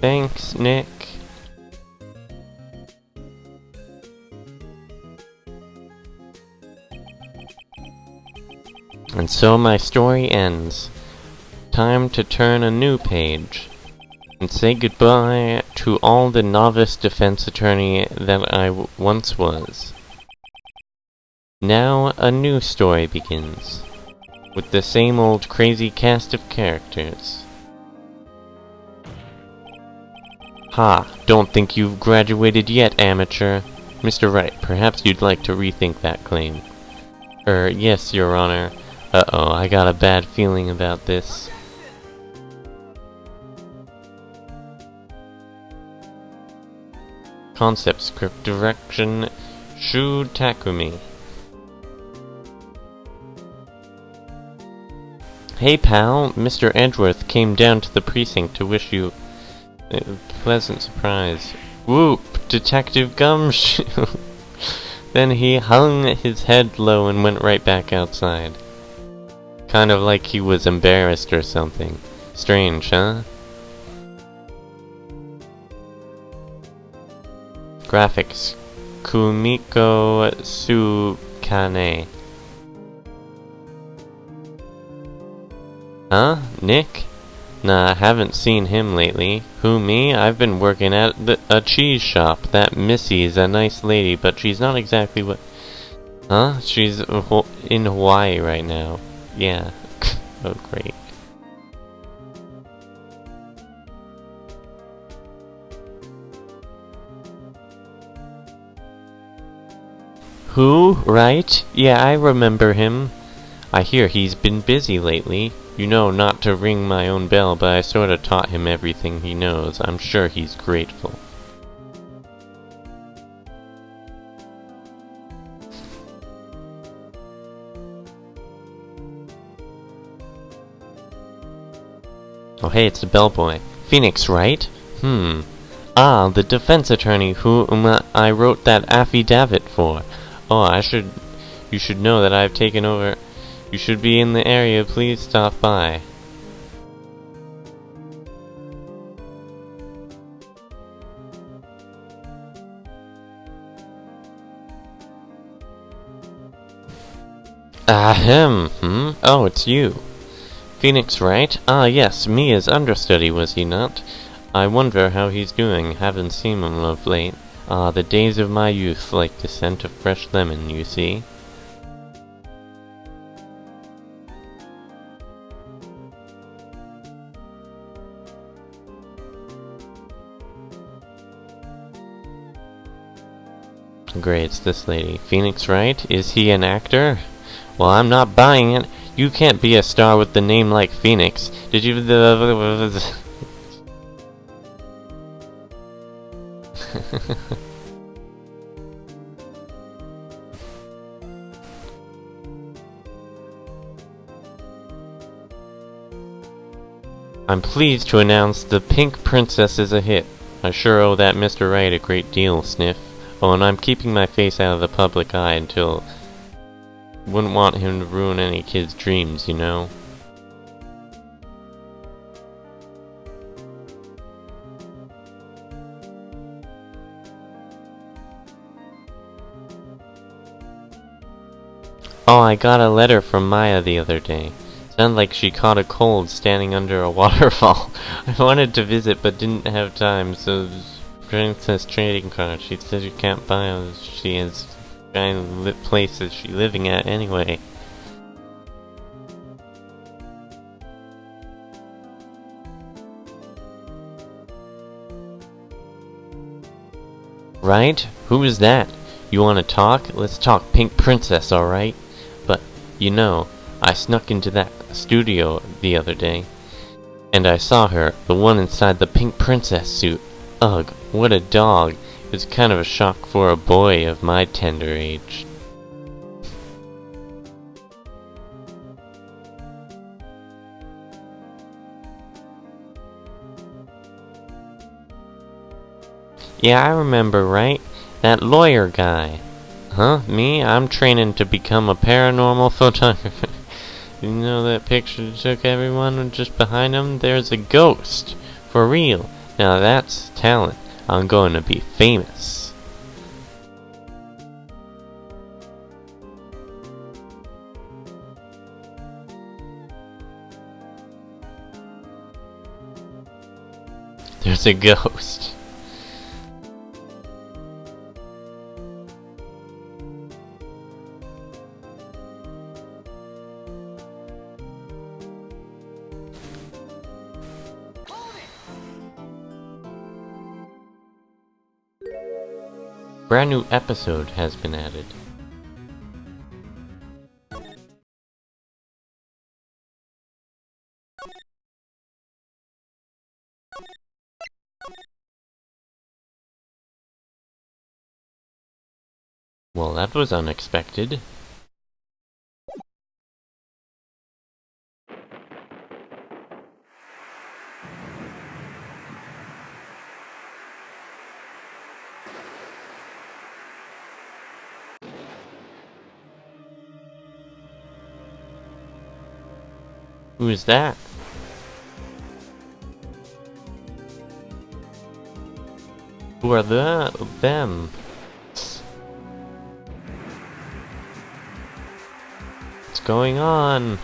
Thanks, Nick. And so my story ends. Time to turn a new page and say goodbye to all the novice defense attorney that I once was. Now a new story begins, with the same old crazy cast of characters. Ha! Don't think you've graduated yet, amateur. Mr. Wright, perhaps you'd like to rethink that claim. Yes, Your Honor. Uh-oh, I got a bad feeling about this. Concept script direction, Shu Takumi. Hey pal, Mr. Edgeworth came down to the precinct to wish you a pleasant surprise. Whoop! Detective Gumshoe! Then he hung his head low and went right back outside. Kind of like he was embarrassed or something. Strange, huh? Graphics. Kumiko Tsukane. Huh? Nick? Nah, I haven't seen him lately. Who, me? I've been working at a cheese shop. That Missy's a nice lady, but she's not exactly what... Huh? She's in Hawaii right now. Yeah. Oh, great. Who? Wright? Yeah, I remember him. I hear he's been busy lately. You know not to ring my own bell, but I sorta taught him everything he knows. I'm sure he's grateful. Oh hey, it's the bellboy. Phoenix, right? Ah, the defense attorney whom I wrote that affidavit for. Oh, you should know that I've taken over. You should be in the area, please stop by. Ahem, Oh, it's you. Phoenix, right? Ah, yes, me as understudy, was he not? I wonder how he's doing. Haven't seen him of late. Ah, the days of my youth, like the scent of fresh lemon, you see. Great, it's this lady. Phoenix, right? Is he an actor? Well, I'm not buying it. You can't be a star with the name like Phoenix. Did you... I'm pleased to announce the Pink Princess is a hit. I sure owe that Mr. Wright a great deal, Sniff. Oh, and I'm keeping my face out of the public eye until... Wouldn't want him to ruin any kid's dreams, you know? Oh, I got a letter from Maya the other day. Sounded like she caught a cold standing under a waterfall. I wanted to visit but didn't have time, so... Princess trading card. She says you can't buy them. She has... kind of lit places she's living at anyway. Right? Who is that? You wanna talk? Let's talk Pink Princess, alright? But, you know, I snuck into that studio the other day. And I saw her, the one inside the pink princess suit. Ugh, what a dog. It was kind of a shock for a boy of my tender age. Yeah, I remember, right? That lawyer guy. Huh? Me? I'm training to become a paranormal photographer. You know that picture that took everyone just behind him? There's a ghost. For real. Now that's talent. I'm going to be famous. There's a ghost. Brand new episode has been added. Well, that was unexpected. Who is that? Who are them? What's going on?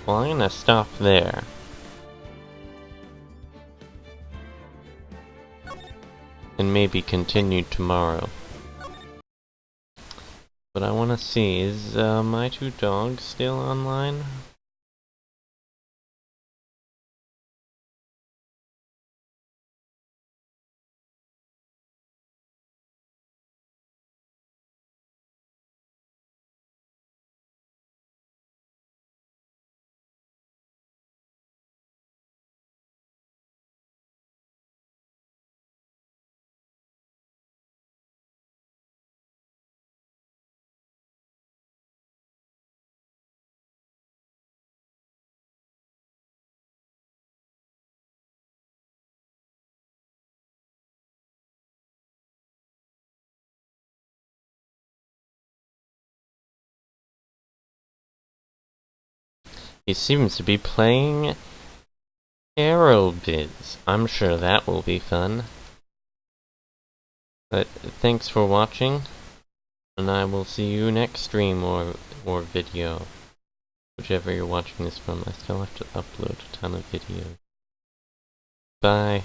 Well, I'm gonna stop there. And maybe continue tomorrow. But I wanna see, is my two dogs still online? He seems to be playing Aerobiz. I'm sure that will be fun. But thanks for watching, and I will see you next stream or video. Whichever you're watching this from, I still have to upload a ton of videos. Bye.